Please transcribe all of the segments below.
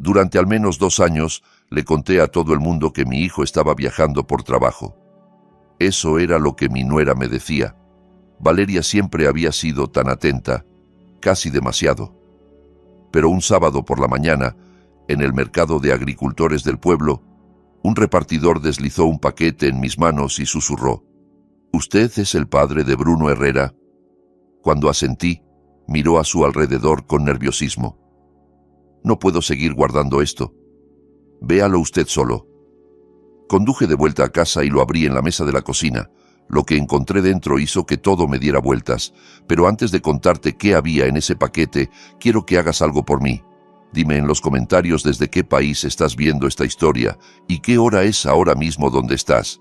Durante al menos 2 años le conté a todo el mundo que mi hijo estaba viajando por trabajo. Eso era lo que mi nuera me decía. Valeria siempre había sido tan atenta, casi demasiado. Pero un sábado por la mañana, en el mercado de agricultores del pueblo, un repartidor deslizó un paquete en mis manos y susurró: «¿Usted es el padre de Bruno Herrera?» Cuando asentí, miró a su alrededor con nerviosismo. «No puedo seguir guardando esto. Véalo usted solo». Conduje de vuelta a casa y lo abrí en la mesa de la cocina. Lo que encontré dentro hizo que todo me diera vueltas. Pero antes de contarte qué había en ese paquete, quiero que hagas algo por mí. Dime en los comentarios desde qué país estás viendo esta historia y qué hora es ahora mismo donde estás.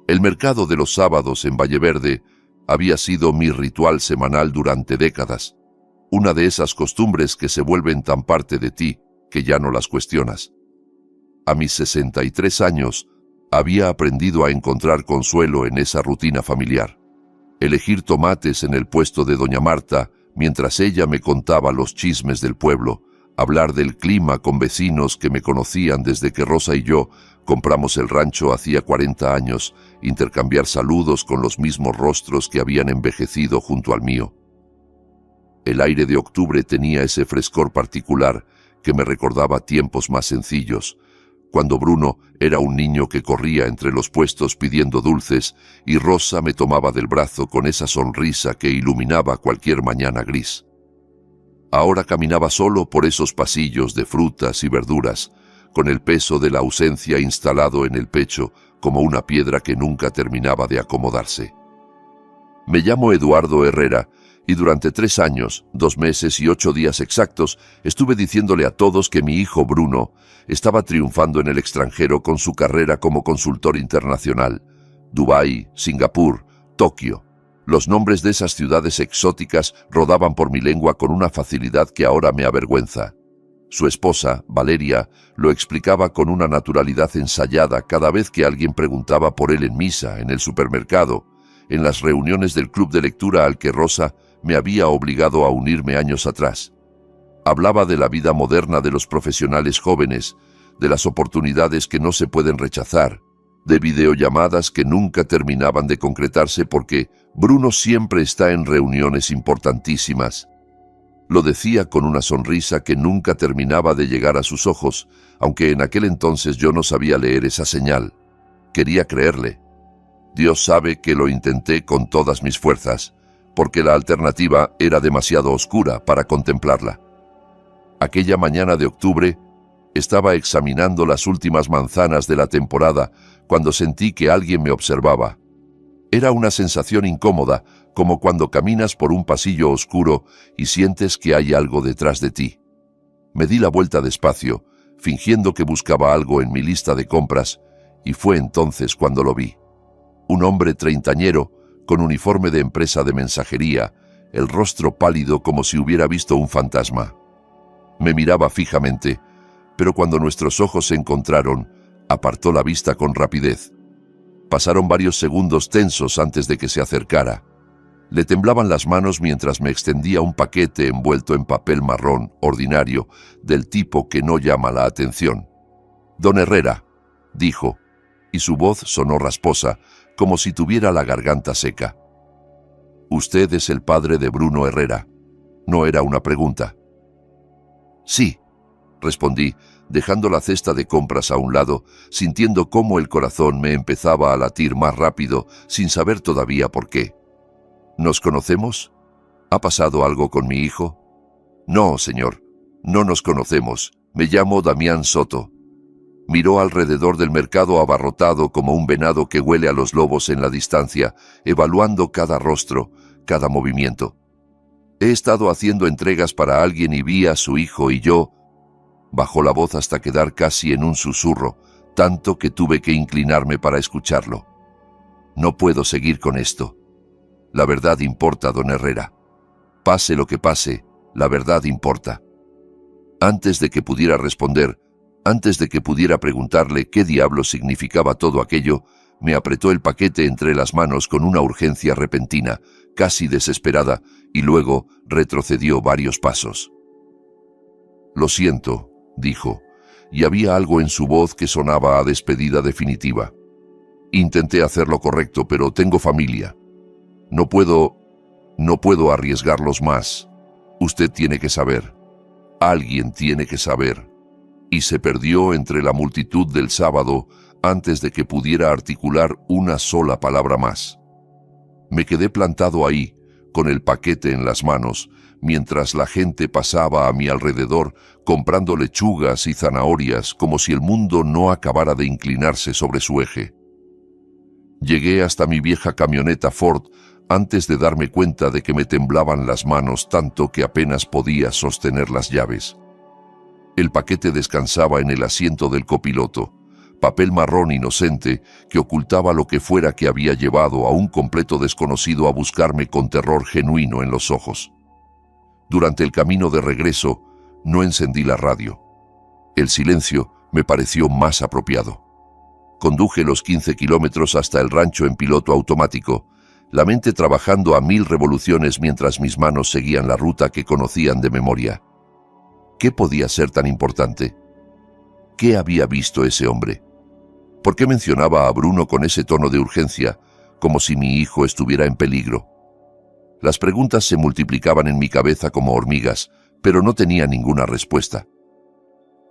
El mercado de los sábados en Valleverde había sido mi ritual semanal durante décadas. Una de esas costumbres que se vuelven tan parte de ti que ya no las cuestionas. A mis 63 años, había aprendido a encontrar consuelo en esa rutina familiar. Elegir tomates en el puesto de doña Marta mientras ella me contaba los chismes del pueblo, hablar del clima con vecinos que me conocían desde que Rosa y yo compramos el rancho hacía 40 años, intercambiar saludos con los mismos rostros que habían envejecido junto al mío. El aire de octubre tenía ese frescor particular que me recordaba tiempos más sencillos, cuando Bruno era un niño que corría entre los puestos pidiendo dulces y Rosa me tomaba del brazo con esa sonrisa que iluminaba cualquier mañana gris. Ahora caminaba solo por esos pasillos de frutas y verduras, con el peso de la ausencia instalado en el pecho como una piedra que nunca terminaba de acomodarse. Me llamo Eduardo Herrera, y durante 3 años, 2 meses y 8 días exactos, estuve diciéndole a todos que mi hijo Bruno estaba triunfando en el extranjero con su carrera como consultor internacional. Dubái, Singapur, Tokio. Los nombres de esas ciudades exóticas rodaban por mi lengua con una facilidad que ahora me avergüenza. Su esposa, Valeria, lo explicaba con una naturalidad ensayada cada vez que alguien preguntaba por él en misa, en el supermercado, en las reuniones del club de lectura al que Rosa me había obligado a unirme años atrás. Hablaba de la vida moderna de los profesionales jóvenes, de las oportunidades que no se pueden rechazar, de videollamadas que nunca terminaban de concretarse porque Bruno siempre está en reuniones importantísimas. Lo decía con una sonrisa que nunca terminaba de llegar a sus ojos, aunque en aquel entonces yo no sabía leer esa señal. Quería creerle. Dios sabe que lo intenté con todas mis fuerzas, porque la alternativa era demasiado oscura para contemplarla. Aquella mañana de octubre, estaba examinando las últimas manzanas de la temporada cuando sentí que alguien me observaba. Era una sensación incómoda, como cuando caminas por un pasillo oscuro y sientes que hay algo detrás de ti. Me di la vuelta despacio, fingiendo que buscaba algo en mi lista de compras, y fue entonces cuando lo vi. Un hombre treintañero, con uniforme de empresa de mensajería, el rostro pálido como si hubiera visto un fantasma. Me miraba fijamente, pero cuando nuestros ojos se encontraron, apartó la vista con rapidez. Pasaron varios segundos tensos antes de que se acercara. Le temblaban las manos mientras me extendía un paquete envuelto en papel marrón, ordinario, del tipo que no llama la atención. «Don Herrera», dijo, y su voz sonó rasposa, como si tuviera la garganta seca. «Usted es el padre de Bruno Herrera». No era una pregunta. «Sí», respondí, dejando la cesta de compras a un lado, sintiendo cómo el corazón me empezaba a latir más rápido, sin saber todavía por qué. «¿Nos conocemos? ¿Ha pasado algo con mi hijo?» «No, señor, no nos conocemos. Me llamo Damián Soto». Miró alrededor del mercado abarrotado como un venado que huele a los lobos en la distancia, evaluando cada rostro, cada movimiento. «He estado haciendo entregas para alguien y vi a su hijo y yo...» Bajó la voz hasta quedar casi en un susurro, tanto que tuve que inclinarme para escucharlo. «No puedo seguir con esto. La verdad importa, don Herrera. Pase lo que pase, la verdad importa». Antes de que pudiera responder, antes de que pudiera preguntarle qué diablo significaba todo aquello, me apretó el paquete entre las manos con una urgencia repentina, casi desesperada, y luego retrocedió varios pasos. «Lo siento», dijo, y había algo en su voz que sonaba a despedida definitiva. Intenté hacer lo correcto, pero tengo familia. No puedo arriesgarlos más. Usted tiene que saber. Alguien tiene que saber. Y se perdió entre la multitud del sábado antes de que pudiera articular una sola palabra más. Me quedé plantado ahí, con el paquete en las manos, mientras la gente pasaba a mi alrededor comprando lechugas y zanahorias como si el mundo no acabara de inclinarse sobre su eje. Llegué hasta mi vieja camioneta Ford antes de darme cuenta de que me temblaban las manos tanto que apenas podía sostener las llaves. El paquete descansaba en el asiento del copiloto, papel marrón inocente que ocultaba lo que fuera que había llevado a un completo desconocido a buscarme con terror genuino en los ojos. Durante el camino de regreso, no encendí la radio. El silencio me pareció más apropiado. Conduje los 15 kilómetros hasta el rancho en piloto automático, la mente trabajando a 1000 revoluciones mientras mis manos seguían la ruta que conocían de memoria. ¿Qué podía ser tan importante? ¿Qué había visto ese hombre? ¿Por qué mencionaba a Bruno con ese tono de urgencia, como si mi hijo estuviera en peligro? Las preguntas se multiplicaban en mi cabeza como hormigas, pero no tenía ninguna respuesta.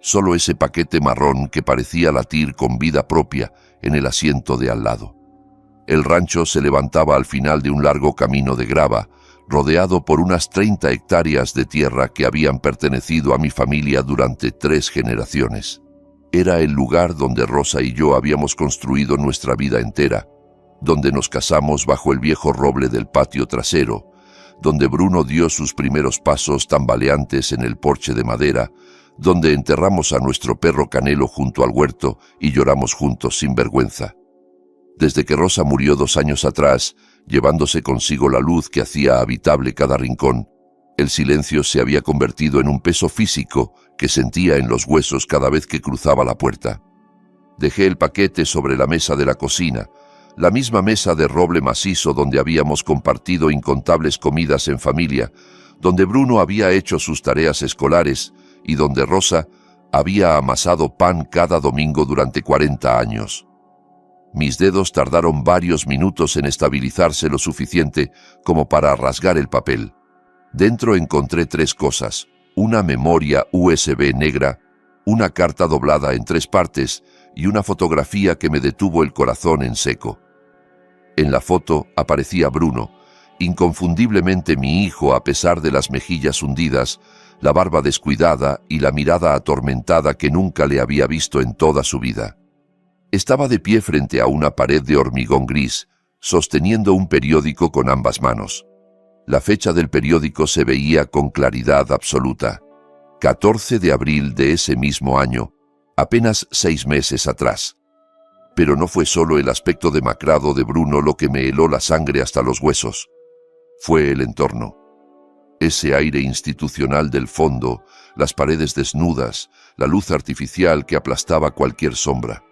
Solo ese paquete marrón que parecía latir con vida propia en el asiento de al lado. El rancho se levantaba al final de un largo camino de grava, rodeado por unas 30 hectáreas de tierra que habían pertenecido a mi familia durante 3 generaciones. Era el lugar donde Rosa y yo habíamos construido nuestra vida entera, donde nos casamos bajo el viejo roble del patio trasero, donde Bruno dio sus primeros pasos tambaleantes en el porche de madera, donde enterramos a nuestro perro Canelo junto al huerto y lloramos juntos sin vergüenza. Desde que Rosa murió 2 años atrás, llevándose consigo la luz que hacía habitable cada rincón, el silencio se había convertido en un peso físico que sentía en los huesos cada vez que cruzaba la puerta. Dejé el paquete sobre la mesa de la cocina, la misma mesa de roble macizo donde habíamos compartido incontables comidas en familia, donde Bruno había hecho sus tareas escolares y donde Rosa había amasado pan cada domingo durante 40 años. Mis dedos tardaron varios minutos en estabilizarse lo suficiente como para rasgar el papel. Dentro encontré 3 cosas: una memoria USB negra, una carta doblada en 3 partes y una fotografía que me detuvo el corazón en seco. En la foto aparecía Bruno, inconfundiblemente mi hijo a pesar de las mejillas hundidas, la barba descuidada y la mirada atormentada que nunca le había visto en toda su vida. Estaba de pie frente a una pared de hormigón gris, sosteniendo un periódico con ambas manos. La fecha del periódico se veía con claridad absoluta: 14 de abril de ese mismo año, apenas 6 meses atrás. Pero no fue solo el aspecto demacrado de Bruno lo que me heló la sangre hasta los huesos. Fue el entorno. Ese aire institucional del fondo, las paredes desnudas, la luz artificial que aplastaba cualquier sombra.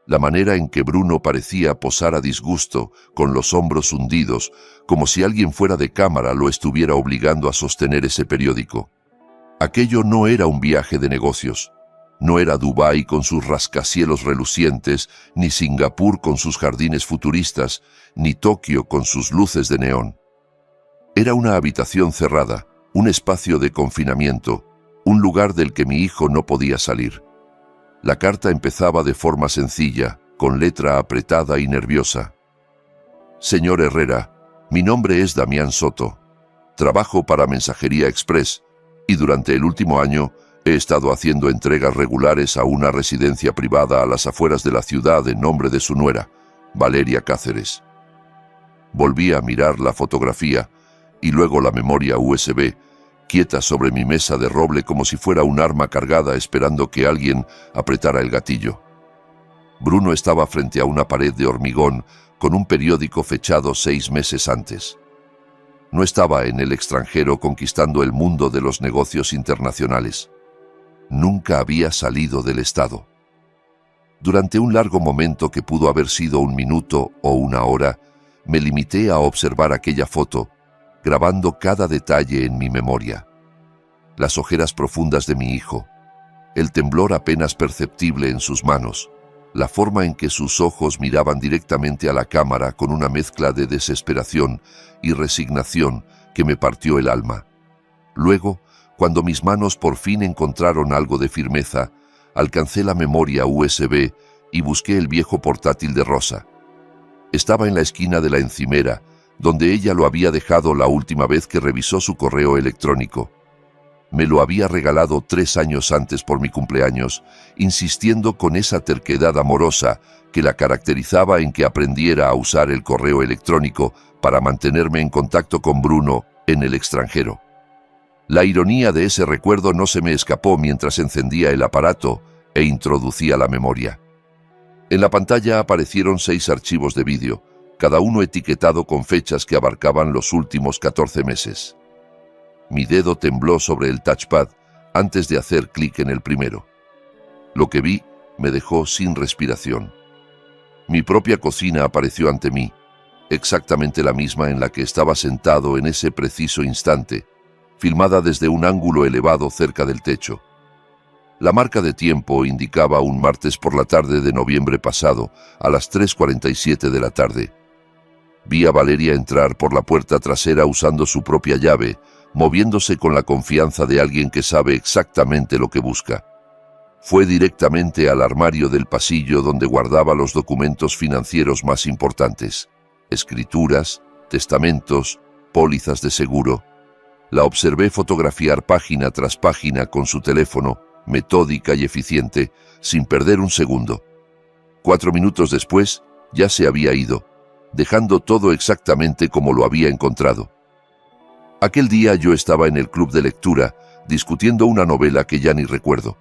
La manera en que Bruno parecía posar a disgusto, con los hombros hundidos, como si alguien fuera de cámara lo estuviera obligando a sostener ese periódico. Aquello no era un viaje de negocios. No era Dubái con sus rascacielos relucientes, ni Singapur con sus jardines futuristas, ni Tokio con sus luces de neón. Era una habitación cerrada, un espacio de confinamiento, un lugar del que mi hijo no podía salir. La carta empezaba de forma sencilla, con letra apretada y nerviosa. Señor Herrera, mi nombre es Damián Soto. Trabajo para Mensajería Express y durante el último año he estado haciendo entregas regulares a una residencia privada a las afueras de la ciudad en nombre de su nuera, Valeria Cáceres. Volví a mirar la fotografía y luego la memoria USB, quieta sobre mi mesa de roble como si fuera un arma cargada esperando que alguien apretara el gatillo. Bruno estaba frente a una pared de hormigón con un periódico fechado 6 meses antes. No estaba en el extranjero conquistando el mundo de los negocios internacionales. Nunca había salido del Estado. Durante un largo momento que pudo haber sido 1 minuto o 1 hora, me limité a observar aquella foto, grabando cada detalle en mi memoria. Las ojeras profundas de mi hijo, el temblor apenas perceptible en sus manos, la forma en que sus ojos miraban directamente a la cámara con una mezcla de desesperación y resignación que me partió el alma. Luego, cuando mis manos por fin encontraron algo de firmeza, alcancé la memoria USB y busqué el viejo portátil de Rosa. Estaba en la esquina de la encimera, donde ella lo había dejado la última vez que revisó su correo electrónico. Me lo había regalado 3 años antes por mi cumpleaños, insistiendo con esa terquedad amorosa que la caracterizaba en que aprendiera a usar el correo electrónico para mantenerme en contacto con Bruno en el extranjero. La ironía de ese recuerdo no se me escapó mientras encendía el aparato e introducía la memoria. En la pantalla aparecieron 6 archivos de vídeo, cada uno etiquetado con fechas que abarcaban los últimos 14 meses. Mi dedo tembló sobre el touchpad antes de hacer clic en el primero. Lo que vi me dejó sin respiración. Mi propia cocina apareció ante mí, exactamente la misma en la que estaba sentado en ese preciso instante, filmada desde un ángulo elevado cerca del techo. La marca de tiempo indicaba un martes por la tarde de noviembre pasado, a las 3:47 de la tarde. Vi a Valeria entrar por la puerta trasera usando su propia llave, moviéndose con la confianza de alguien que sabe exactamente lo que busca. Fue directamente al armario del pasillo donde guardaba los documentos financieros más importantes: escrituras, testamentos, pólizas de seguro. La observé fotografiar página tras página con su teléfono, metódica y eficiente, sin perder un segundo. 4 minutos después, ya se había ido, dejando todo exactamente como lo había encontrado. Aquel día yo estaba en el club de lectura, discutiendo una novela que ya ni recuerdo.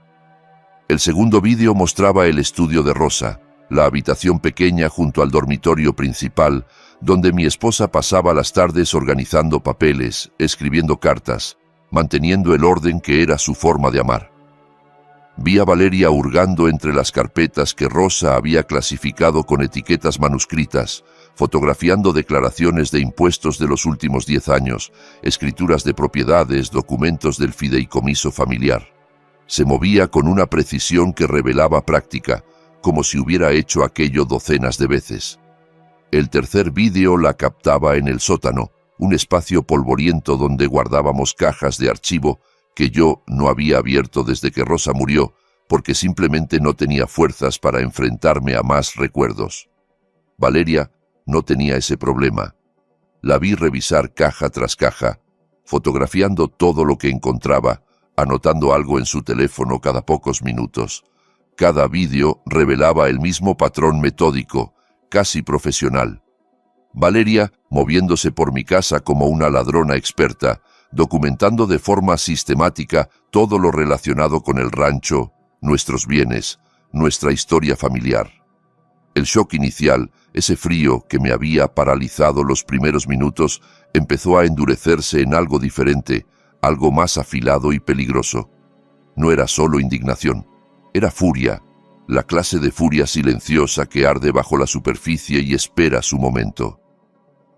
El segundo vídeo mostraba el estudio de Rosa, la habitación pequeña junto al dormitorio principal, donde mi esposa pasaba las tardes organizando papeles, escribiendo cartas, manteniendo el orden que era su forma de amar. Vi a Valeria hurgando entre las carpetas que Rosa había clasificado con etiquetas manuscritas, fotografiando declaraciones de impuestos de los últimos 10 años, escrituras de propiedades, documentos del fideicomiso familiar. Se movía con una precisión que revelaba práctica, como si hubiera hecho aquello docenas de veces. El tercer vídeo la captaba en el sótano, un espacio polvoriento donde guardábamos cajas de archivo que yo no había abierto desde que Rosa murió, porque simplemente no tenía fuerzas para enfrentarme a más recuerdos. Valeria no tenía ese problema. La vi revisar caja tras caja, fotografiando todo lo que encontraba, anotando algo en su teléfono cada pocos minutos. Cada vídeo revelaba el mismo patrón metódico, casi profesional. Valeria, moviéndose por mi casa como una ladrona experta, documentando de forma sistemática todo lo relacionado con el rancho, nuestros bienes, nuestra historia familiar. El shock inicial, ese frío que me había paralizado los primeros minutos, empezó a endurecerse en algo diferente, algo más afilado y peligroso. No era solo indignación, era furia, la clase de furia silenciosa que arde bajo la superficie y espera su momento.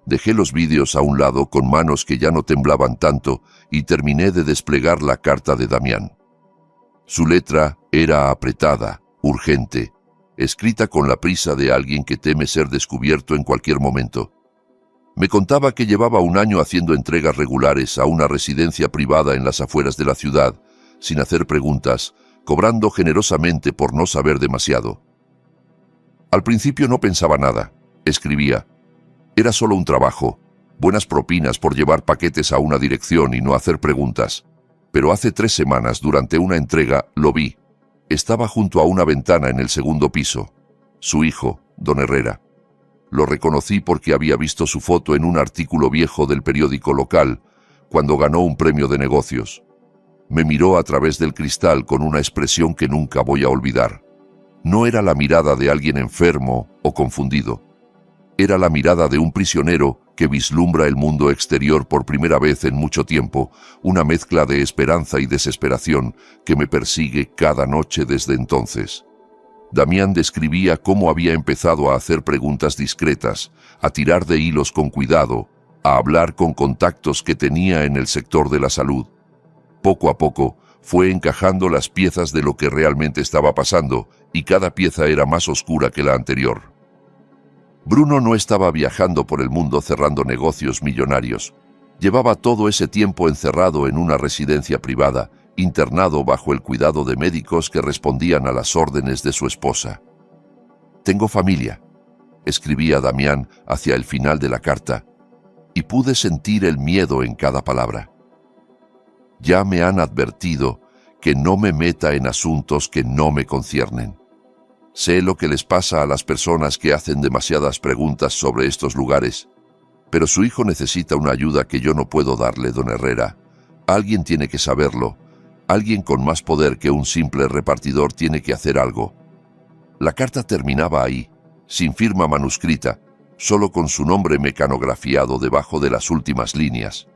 Dejé los vídeos a un lado con manos que ya no temblaban tanto y terminé de desplegar la carta de Damián. Su letra era apretada, urgente, escrita con la prisa de alguien que teme ser descubierto en cualquier momento. Me contaba que llevaba 1 año haciendo entregas regulares a una residencia privada en las afueras de la ciudad, sin hacer preguntas, cobrando generosamente por no saber demasiado. Al principio no pensaba nada, escribía. Era solo un trabajo, buenas propinas por llevar paquetes a una dirección y no hacer preguntas. Pero hace 3 semanas, durante una entrega, lo vi. Estaba junto a una ventana en el 2.º piso. Su hijo, don Herrera. Lo reconocí porque había visto su foto en un artículo viejo del periódico local, cuando ganó un premio de negocios. Me miró a través del cristal con una expresión que nunca voy a olvidar. No era la mirada de alguien enfermo o confundido. Era la mirada de un prisionero que vislumbra el mundo exterior por primera vez en mucho tiempo, una mezcla de esperanza y desesperación que me persigue cada noche desde entonces. Damián describía cómo había empezado a hacer preguntas discretas, a tirar de hilos con cuidado, a hablar con contactos que tenía en el sector de la salud. Poco a poco fue encajando las piezas de lo que realmente estaba pasando, y cada pieza era más oscura que la anterior. Bruno no estaba viajando por el mundo cerrando negocios millonarios. Llevaba todo ese tiempo encerrado en una residencia privada, internado bajo el cuidado de médicos que respondían a las órdenes de su esposa. «Tengo familia», escribía Damián hacia el final de la carta, y pude sentir el miedo en cada palabra. «Ya me han advertido que no me meta en asuntos que no me conciernen. Sé lo que les pasa a las personas que hacen demasiadas preguntas sobre estos lugares, pero su hijo necesita una ayuda que yo no puedo darle, don Herrera. Alguien tiene que saberlo. Alguien con más poder que un simple repartidor tiene que hacer algo». La carta terminaba ahí, sin firma manuscrita, solo con su nombre mecanografiado debajo de las últimas líneas.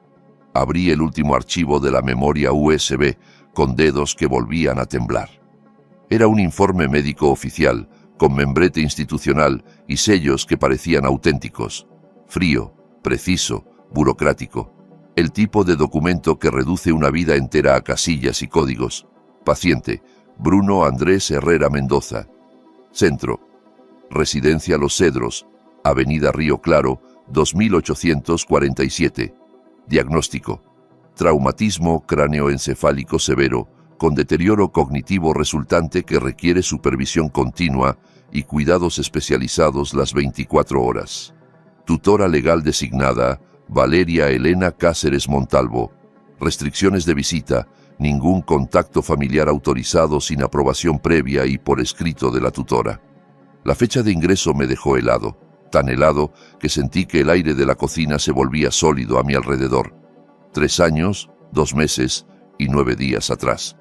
Abrí el último archivo de la memoria USB con dedos que volvían a temblar. Era un informe médico oficial, con membrete institucional y sellos que parecían auténticos. Frío, preciso, burocrático. El tipo de documento que reduce una vida entera a casillas y códigos. Paciente, Bruno Andrés Herrera Mendoza. Centro, Residencia Los Cedros, Avenida Río Claro, 2847. Diagnóstico: traumatismo cráneoencefálico severo, con deterioro cognitivo resultante que requiere supervisión continua y cuidados especializados las 24 horas. Tutora legal designada: Valeria Elena Cáceres Montalvo. Restricciones de visita: ningún contacto familiar autorizado sin aprobación previa y por escrito de la tutora. La fecha de ingreso me dejó helado, tan helado que sentí que el aire de la cocina se volvía sólido a mi alrededor. 3 años, 2 meses y 9 días atrás.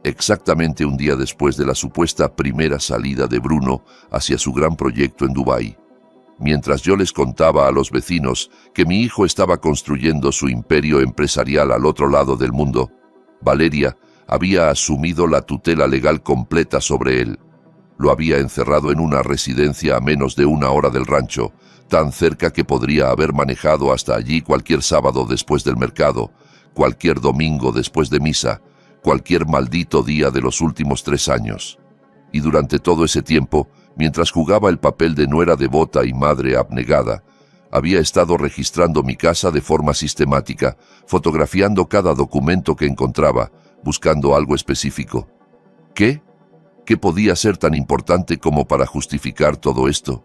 Exactamente un día después de la supuesta primera salida de Bruno hacia su gran proyecto en Dubái. Mientras yo les contaba a los vecinos que mi hijo estaba construyendo su imperio empresarial al otro lado del mundo, Valeria había asumido la tutela legal completa sobre él. Lo había encerrado en una residencia a menos de 1 hora del rancho, tan cerca que podría haber manejado hasta allí cualquier sábado después del mercado, cualquier domingo después de misa, cualquier maldito día de los últimos 3 años. Y durante todo ese tiempo, mientras jugaba el papel de nuera devota y madre abnegada, había estado registrando mi casa de forma sistemática, fotografiando cada documento que encontraba, buscando algo específico. ¿Qué? ¿Qué podía ser tan importante como para justificar todo esto?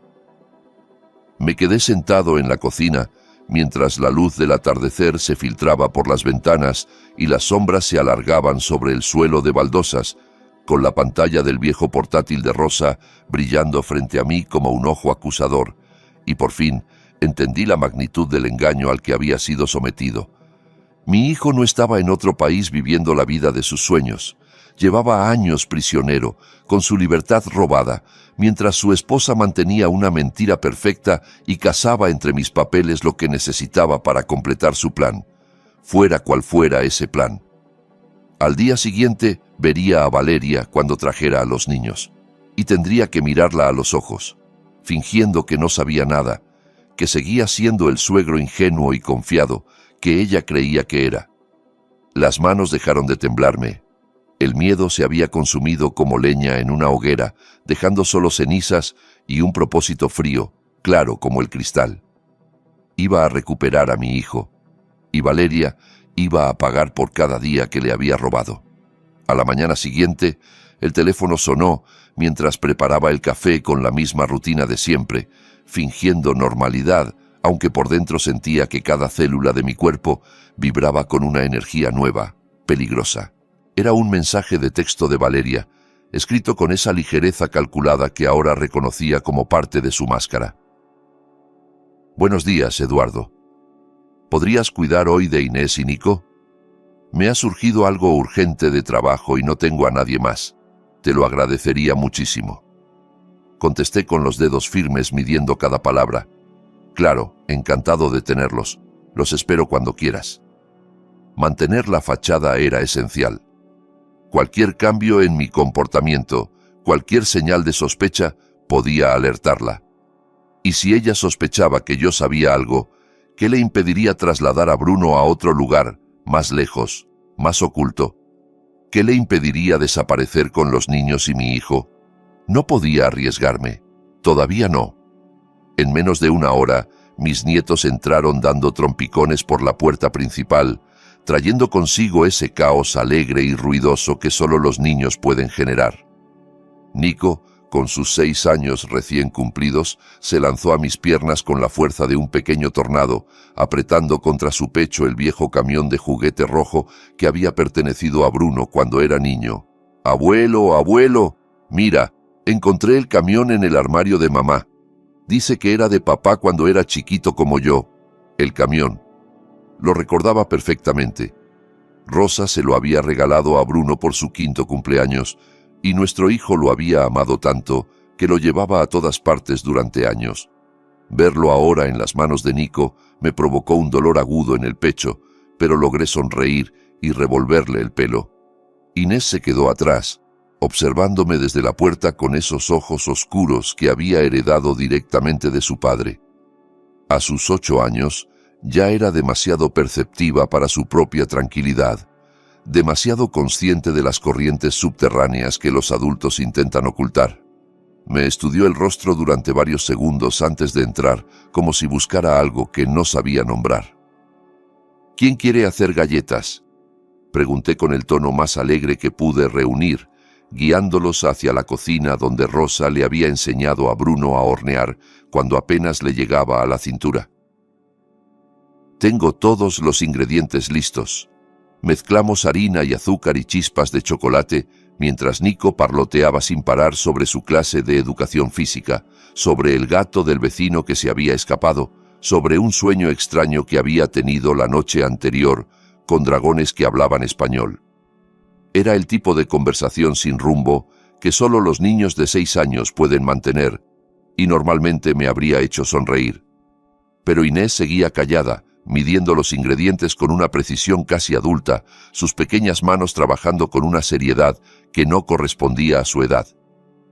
Me quedé sentado en la cocina, mientras la luz del atardecer se filtraba por las ventanas y las sombras se alargaban sobre el suelo de baldosas, con la pantalla del viejo portátil de Rosa brillando frente a mí como un ojo acusador, y por fin entendí la magnitud del engaño al que había sido sometido. Mi hijo no estaba en otro país viviendo la vida de sus sueños. Llevaba años prisionero, con su libertad robada, mientras su esposa mantenía una mentira perfecta y cazaba entre mis papeles lo que necesitaba para completar su plan, fuera cual fuera ese plan. Al día siguiente vería a Valeria cuando trajera a los niños, y tendría que mirarla a los ojos, fingiendo que no sabía nada, que seguía siendo el suegro ingenuo y confiado que ella creía que era. Las manos dejaron de temblarme. El miedo se había consumido como leña en una hoguera, dejando solo cenizas y un propósito frío, claro como el cristal. Iba a recuperar a mi hijo, y Valeria iba a pagar por cada día que le había robado. A la mañana siguiente, el teléfono sonó mientras preparaba el café con la misma rutina de siempre, fingiendo normalidad, aunque por dentro sentía que cada célula de mi cuerpo vibraba con una energía nueva, peligrosa. Era un mensaje de texto de Valeria, escrito con esa ligereza calculada que ahora reconocía como parte de su máscara. Buenos días, Eduardo. ¿Podrías cuidar hoy de Inés y Nico? Me ha surgido algo urgente de trabajo y no tengo a nadie más. Te lo agradecería muchísimo. Contesté con los dedos firmes midiendo cada palabra. Claro, encantado de tenerlos. Los espero cuando quieras. Mantener la fachada era esencial. Cualquier cambio en mi comportamiento, cualquier señal de sospecha, podía alertarla. Y si ella sospechaba que yo sabía algo, ¿qué le impediría trasladar a Bruno a otro lugar, más lejos, más oculto? ¿Qué le impediría desaparecer con los niños y mi hijo? No podía arriesgarme. Todavía no. En menos de una hora, mis nietos entraron dando trompicones por la puerta principal, trayendo consigo ese caos alegre y ruidoso que solo los niños pueden generar. Nico, con sus 6 años recién cumplidos, se lanzó a mis piernas con la fuerza de un pequeño tornado, apretando contra su pecho el viejo camión de juguete rojo que había pertenecido a Bruno cuando era niño. «Abuelo, abuelo, mira, encontré el camión en el armario de mamá. Dice que era de papá cuando era chiquito como yo. El camión». Lo recordaba perfectamente. Rosa se lo había regalado a Bruno por su 5º cumpleaños, y nuestro hijo lo había amado tanto que lo llevaba a todas partes durante años. Verlo ahora en las manos de Nico me provocó un dolor agudo en el pecho, pero logré sonreír y revolverle el pelo. Inés se quedó atrás, observándome desde la puerta con esos ojos oscuros que había heredado directamente de su padre. A sus 8 años, ya era demasiado perceptiva para su propia tranquilidad, demasiado consciente de las corrientes subterráneas que los adultos intentan ocultar. Me estudió el rostro durante varios segundos antes de entrar, como si buscara algo que no sabía nombrar. «¿Quién quiere hacer galletas?», pregunté con el tono más alegre que pude reunir, guiándolos hacia la cocina donde Rosa le había enseñado a Bruno a hornear cuando apenas le llegaba a la cintura. «Tengo todos los ingredientes listos». Mezclamos harina y azúcar y chispas de chocolate mientras Nico parloteaba sin parar sobre su clase de educación física, sobre el gato del vecino que se había escapado, sobre un sueño extraño que había tenido la noche anterior con dragones que hablaban español. Era el tipo de conversación sin rumbo que solo los niños de 6 años pueden mantener, y normalmente me habría hecho sonreír. Pero Inés seguía callada, midiendo los ingredientes con una precisión casi adulta, sus pequeñas manos trabajando con una seriedad que no correspondía a su edad.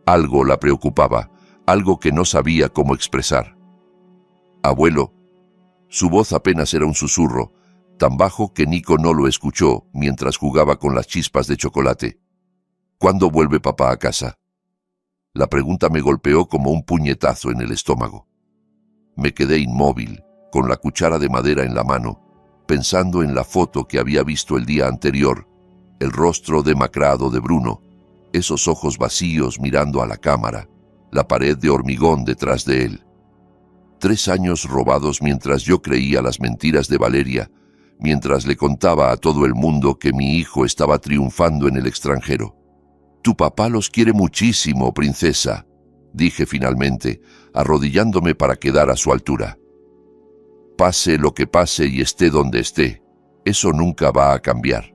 Algo la preocupaba, algo que no sabía cómo expresar. «Abuelo». Su voz apenas era un susurro, tan bajo que Nico no lo escuchó mientras jugaba con las chispas de chocolate. «¿Cuándo vuelve papá a casa?». La pregunta me golpeó como un puñetazo en el estómago. Me quedé inmóvil, con la cuchara de madera en la mano, pensando en la foto que había visto el día anterior, el rostro demacrado de Bruno, esos ojos vacíos mirando a la cámara, la pared de hormigón detrás de él. 3 años robados mientras yo creía las mentiras de Valeria, mientras le contaba a todo el mundo que mi hijo estaba triunfando en el extranjero. «Tu papá los quiere muchísimo, princesa», dije finalmente, arrodillándome para quedar a su altura. «Pase lo que pase y esté donde esté, eso nunca va a cambiar.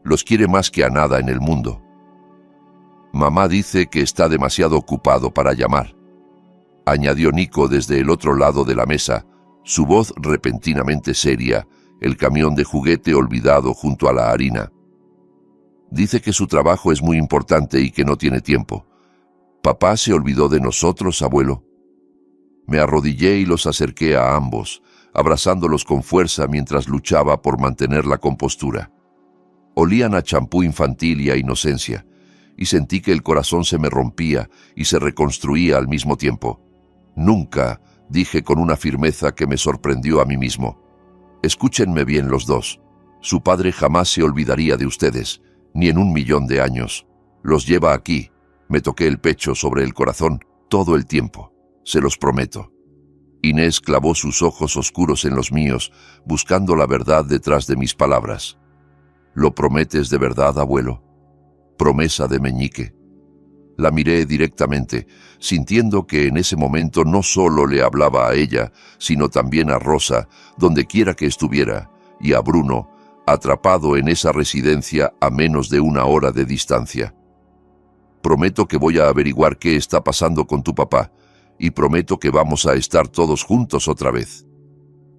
Los quiere más que a nada en el mundo». «Mamá dice que está demasiado ocupado para llamar», añadió Nico desde el otro lado de la mesa, su voz repentinamente seria, el camión de juguete olvidado junto a la harina. «Dice que su trabajo es muy importante y que no tiene tiempo. ¿Papá se olvidó de nosotros, abuelo?». Me arrodillé y los acerqué a ambos, abrazándolos con fuerza mientras luchaba por mantener la compostura. Olían a champú infantil y a inocencia, y sentí que el corazón se me rompía y se reconstruía al mismo tiempo. «Nunca», dije con una firmeza que me sorprendió a mí mismo. «Escúchenme bien los dos. Su padre jamás se olvidaría de ustedes, ni en 1.000.000 de años. Los lleva aquí». Me toqué el pecho sobre el corazón todo el tiempo. «Se los prometo». Inés clavó sus ojos oscuros en los míos, buscando la verdad detrás de mis palabras. «¿Lo prometes de verdad, abuelo?». «Promesa de meñique». La miré directamente, sintiendo que en ese momento no solo le hablaba a ella, sino también a Rosa, donde quiera que estuviera, y a Bruno, atrapado en esa residencia a menos de 1 hora de distancia. «Prometo que voy a averiguar qué está pasando con tu papá, y prometo que vamos a estar todos juntos otra vez.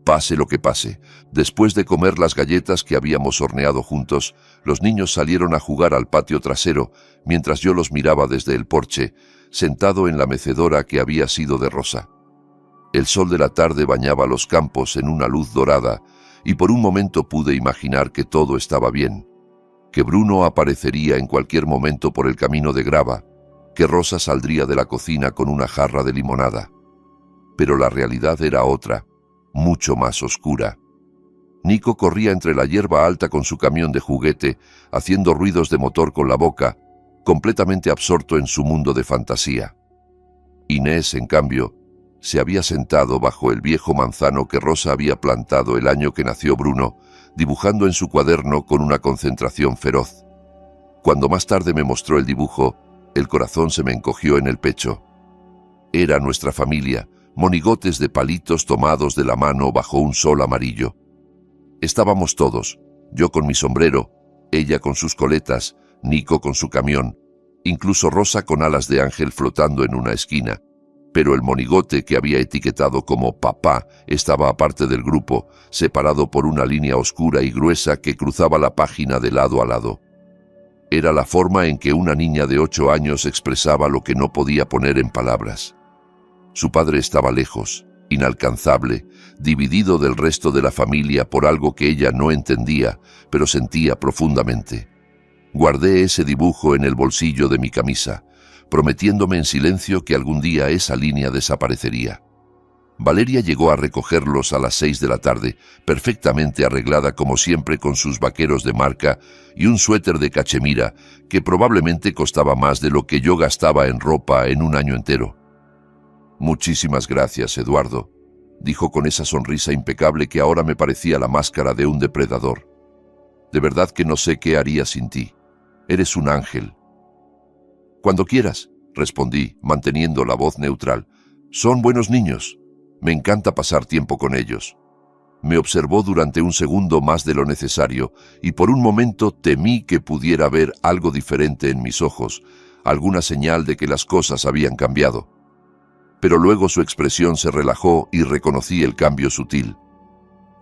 Pase lo que pase». Después de comer las galletas que habíamos horneado juntos, los niños salieron a jugar al patio trasero, mientras yo los miraba desde el porche, sentado en la mecedora que había sido de Rosa. El sol de la tarde bañaba los campos en una luz dorada, y por un momento pude imaginar que todo estaba bien, que Bruno aparecería en cualquier momento por el camino de grava, que Rosa saldría de la cocina con una jarra de limonada. Pero la realidad era otra, mucho más oscura. Nico corría entre la hierba alta con su camión de juguete, haciendo ruidos de motor con la boca, completamente absorto en su mundo de fantasía. Inés, en cambio, se había sentado bajo el viejo manzano que Rosa había plantado el año que nació Bruno, dibujando en su cuaderno con una concentración feroz. Cuando más tarde me mostró el dibujo, el corazón se me encogió en el pecho. Era nuestra familia, monigotes de palitos tomados de la mano bajo un sol amarillo. Estábamos todos, yo con mi sombrero, ella con sus coletas, Nico con su camión, incluso Rosa con alas de ángel flotando en una esquina, pero el monigote que había etiquetado como papá estaba aparte del grupo, separado por una línea oscura y gruesa que cruzaba la página de lado a lado. Era la forma en que una niña de 8 años expresaba lo que no podía poner en palabras. Su padre estaba lejos, inalcanzable, dividido del resto de la familia por algo que ella no entendía, pero sentía profundamente. Guardé ese dibujo en el bolsillo de mi camisa, prometiéndome en silencio que algún día esa línea desaparecería. Valeria llegó a recogerlos a las 6 de la tarde, perfectamente arreglada como siempre con sus vaqueros de marca y un suéter de cachemira que probablemente costaba más de lo que yo gastaba en ropa en un año entero. «Muchísimas gracias, Eduardo», dijo con esa sonrisa impecable que ahora me parecía la máscara de un depredador. «De verdad que no sé qué haría sin ti. Eres un ángel». «Cuando quieras», respondí, manteniendo la voz neutral. «Son buenos niños. Me encanta pasar tiempo con ellos». Me observó durante un segundo más de lo necesario y por un momento temí que pudiera ver algo diferente en mis ojos, alguna señal de que las cosas habían cambiado. Pero luego su expresión se relajó y reconocí el cambio sutil.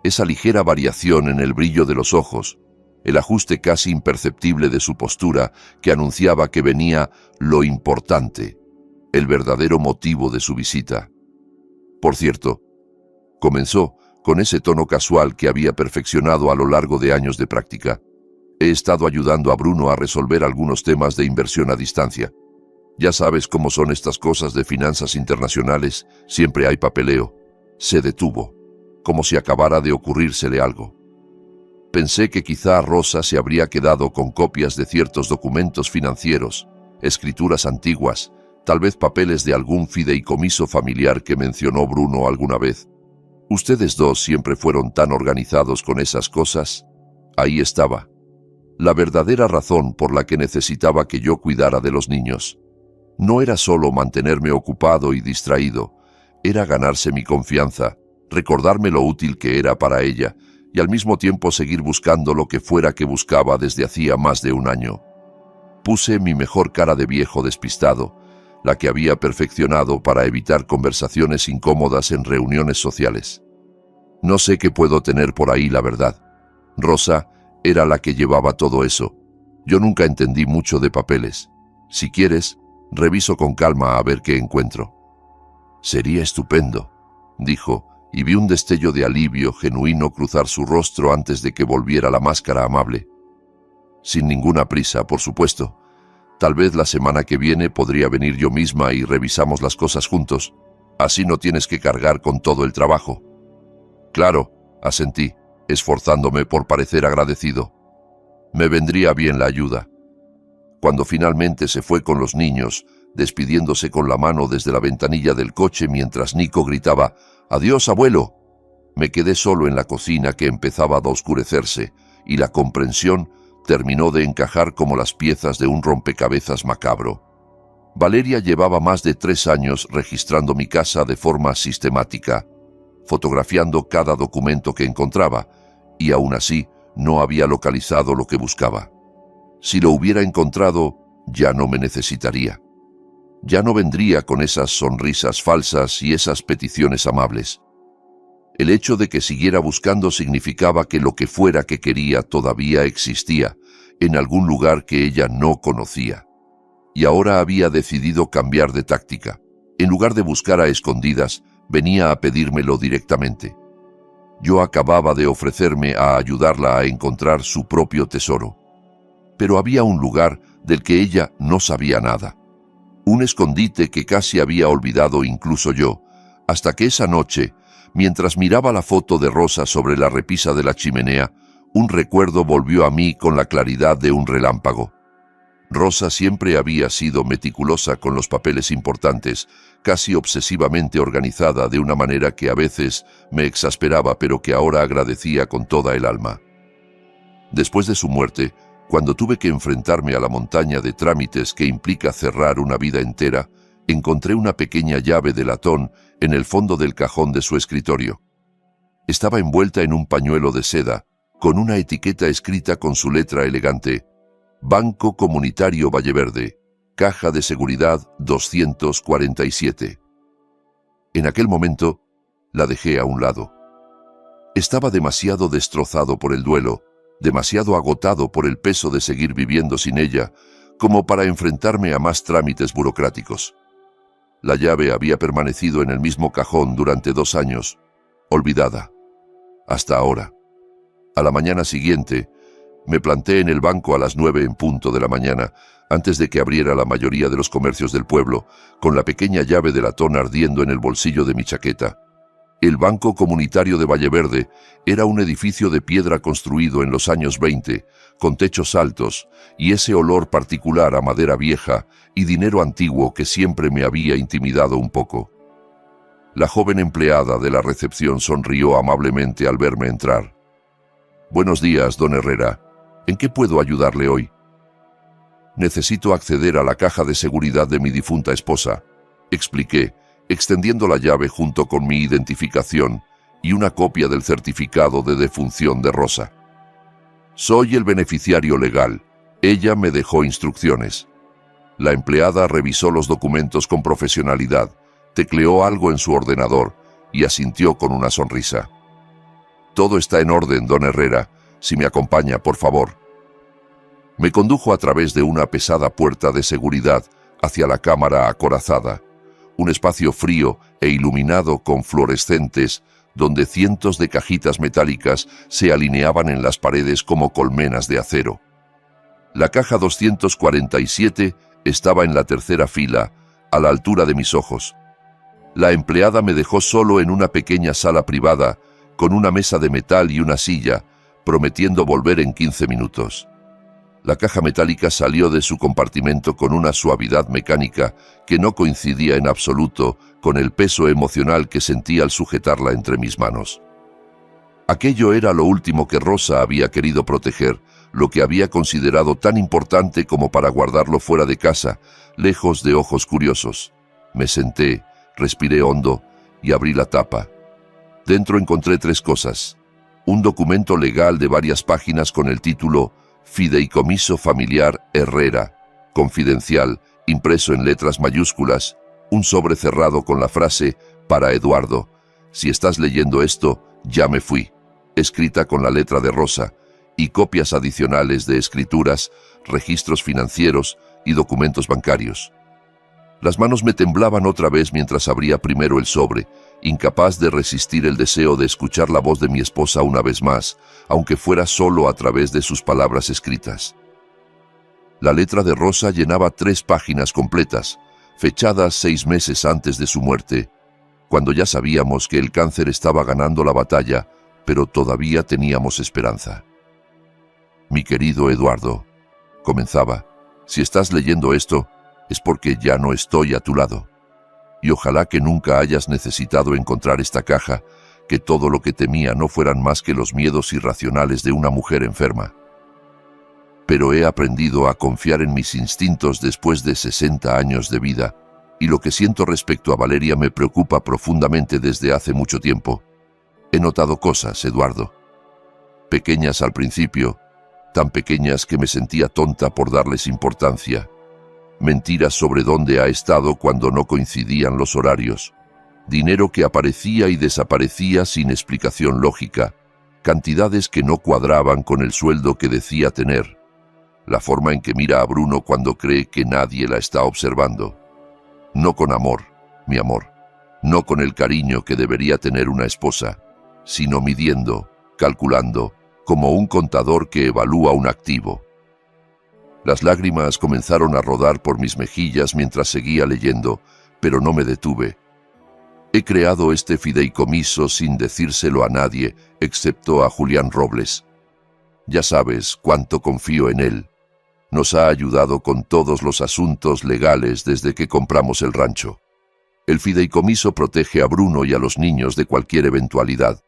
Esa ligera variación en el brillo de los ojos, el ajuste casi imperceptible de su postura que anunciaba que venía lo importante, el verdadero motivo de su visita. «Por cierto», comenzó, con ese tono casual que había perfeccionado a lo largo de años de práctica, «he estado ayudando a Bruno a resolver algunos temas de inversión a distancia. Ya sabes cómo son estas cosas de finanzas internacionales, siempre hay papeleo». Se detuvo, como si acabara de ocurrírsele algo. Pensé que quizá Rosa se habría quedado con copias de ciertos documentos financieros, escrituras antiguas, tal vez papeles de algún fideicomiso familiar que mencionó Bruno alguna vez. «Ustedes dos siempre fueron tan organizados con esas cosas». Ahí estaba, la verdadera razón por la que necesitaba que yo cuidara de los niños. No era solo mantenerme ocupado y distraído, era ganarse mi confianza, recordarme lo útil que era para ella y al mismo tiempo seguir buscando lo que fuera que buscaba desde hacía más de un año. Puse mi mejor cara de viejo despistado, la que había perfeccionado para evitar conversaciones incómodas en reuniones sociales. «No sé qué puedo tener por ahí, la verdad. Rosa era la que llevaba todo eso. Yo nunca entendí mucho de papeles. Si quieres, reviso con calma a ver qué encuentro». «Sería estupendo», dijo, y vi un destello de alivio genuino cruzar su rostro antes de que volviera la máscara amable. «Sin ninguna prisa, por supuesto. Tal vez la semana que viene podría venir yo misma y revisamos las cosas juntos. Así no tienes que cargar con todo el trabajo». «Claro», asentí, esforzándome por parecer agradecido. «Me vendría bien la ayuda». Cuando finalmente se fue con los niños, despidiéndose con la mano desde la ventanilla del coche mientras Nico gritaba «¡Adiós, abuelo!», me quedé solo en la cocina que empezaba a oscurecerse y la comprensión terminó de encajar como las piezas de un rompecabezas macabro. Valeria llevaba más de 3 años registrando mi casa de forma sistemática, fotografiando cada documento que encontraba, y aún así no había localizado lo que buscaba. Si lo hubiera encontrado, ya no me necesitaría. Ya no vendría con esas sonrisas falsas y esas peticiones amables. El hecho de que siguiera buscando significaba que lo que fuera que quería todavía existía, en algún lugar que ella no conocía. Y ahora había decidido cambiar de táctica. En lugar de buscar a escondidas, venía a pedírmelo directamente. Yo acababa de ofrecerme a ayudarla a encontrar su propio tesoro. pero había un lugar del que ella no sabía nada. Un escondite que casi había olvidado incluso yo, hasta que esa noche, mientras miraba la foto de Rosa sobre la repisa de la chimenea, un recuerdo volvió a mí con la claridad de un relámpago. Rosa siempre había sido meticulosa con los papeles importantes, casi obsesivamente organizada de una manera que a veces me exasperaba, pero que ahora agradecía con toda el alma. Después de su muerte, cuando tuve que enfrentarme a la montaña de trámites que implica cerrar una vida entera, encontré una pequeña llave de latón en el fondo del cajón de su escritorio. Estaba envuelta en un pañuelo de seda, con una etiqueta escrita con su letra elegante: Banco Comunitario Valleverde, Caja de Seguridad 247. En aquel momento, la dejé a un lado. Estaba demasiado destrozado por el duelo, demasiado agotado por el peso de seguir viviendo sin ella, como para enfrentarme a más trámites burocráticos. La llave había permanecido en el mismo cajón durante 2 años, olvidada. Hasta ahora. A la mañana siguiente, me planté en el banco a las 9 en punto de la mañana, antes de que abriera la mayoría de los comercios del pueblo, con la pequeña llave de latón ardiendo en el bolsillo de mi chaqueta. El Banco Comunitario de Valleverde era un edificio de piedra construido en los años 20, con techos altos, y ese olor particular a madera vieja y dinero antiguo que siempre me había intimidado un poco. La joven empleada de la recepción sonrió amablemente al verme entrar. «Buenos días, don Herrera. ¿En qué puedo ayudarle hoy?» «Necesito acceder a la caja de seguridad de mi difunta esposa», expliqué, extendiendo la llave junto con mi identificación y una copia del certificado de defunción de Rosa. «Soy el beneficiario legal. Ella me dejó instrucciones». La empleada revisó los documentos con profesionalidad, tecleó algo en su ordenador y asintió con una sonrisa. «Todo está en orden, don Herrera. Si me acompaña, por favor». Me condujo a través de una pesada puerta de seguridad hacia la cámara acorazada, un espacio frío e iluminado con fluorescentes, donde cientos de cajitas metálicas se alineaban en las paredes como colmenas de acero. La caja 247 estaba en la tercera fila, a la altura de mis ojos. La empleada me dejó solo en una pequeña sala privada, con una mesa de metal y una silla, prometiendo volver en 15 minutos. La caja metálica salió de su compartimento con una suavidad mecánica que no coincidía en absoluto con el peso emocional que sentía al sujetarla entre mis manos. Aquello era lo último que Rosa había querido proteger, lo que había considerado tan importante como para guardarlo fuera de casa, lejos de ojos curiosos. Me senté, respiré hondo y abrí la tapa. Dentro encontré 3 cosas: un documento legal de varias páginas con el título Fideicomiso Familiar Herrera, confidencial, impreso en letras mayúsculas, un sobre cerrado con la frase «Para Eduardo, si estás leyendo esto, ya me fui», escrita con la letra de Rosa, y copias adicionales de escrituras, registros financieros y documentos bancarios. Las manos me temblaban otra vez mientras abría primero el sobre, incapaz de resistir el deseo de escuchar la voz de mi esposa una vez más, aunque fuera solo a través de sus palabras escritas. La letra de Rosa llenaba 3 páginas completas, fechadas 6 meses antes de su muerte, cuando ya sabíamos que el cáncer estaba ganando la batalla, pero todavía teníamos esperanza. «Mi querido Eduardo», comenzaba, «si estás leyendo esto, es porque ya no estoy a tu lado. Y ojalá que nunca hayas necesitado encontrar esta caja, que todo lo que temía no fueran más que los miedos irracionales de una mujer enferma. Pero he aprendido a confiar en mis instintos después de 60 años de vida, y lo que siento respecto a Valeria me preocupa profundamente desde hace mucho tiempo. He notado cosas, Eduardo. Pequeñas al principio, tan pequeñas que me sentía tonta por darles importancia. Mentiras sobre dónde ha estado cuando no coincidían los horarios. Dinero que aparecía y desaparecía sin explicación lógica. Cantidades que no cuadraban con el sueldo que decía tener. La forma en que mira a Bruno cuando cree que nadie la está observando. No con amor, mi amor. No con el cariño que debería tener una esposa, sino midiendo, calculando, como un contador que evalúa un activo. Las lágrimas comenzaron a rodar por mis mejillas mientras seguía leyendo, pero no me detuve. He creado este fideicomiso sin decírselo a nadie, excepto a Julián Robles. Ya sabes cuánto confío en él. Nos ha ayudado con todos los asuntos legales desde que compramos el rancho. El fideicomiso protege a Bruno y a los niños de cualquier eventualidad.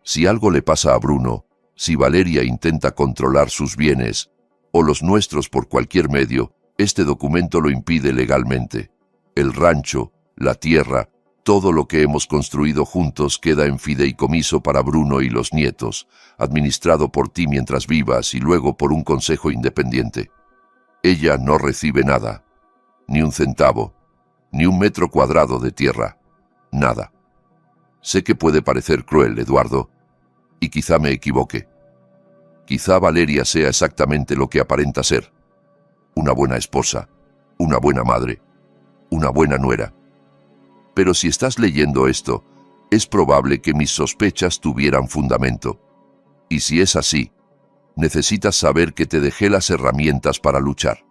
Si algo le pasa a Bruno, si Valeria intenta controlar sus bienes, o los nuestros por cualquier medio, este documento lo impide legalmente. El rancho, la tierra, todo lo que hemos construido juntos queda en fideicomiso para Bruno y los nietos, administrado por ti mientras vivas y luego por un consejo independiente. Ella no recibe nada, ni un centavo, ni un metro cuadrado de tierra, nada. Sé que puede parecer cruel, Eduardo, y quizá me equivoque. Quizá Valeria sea exactamente lo que aparenta ser. Una buena esposa, una buena madre, una buena nuera. Pero si estás leyendo esto, es probable que mis sospechas tuvieran fundamento. Y si es así, necesitas saber que te dejé las herramientas para luchar.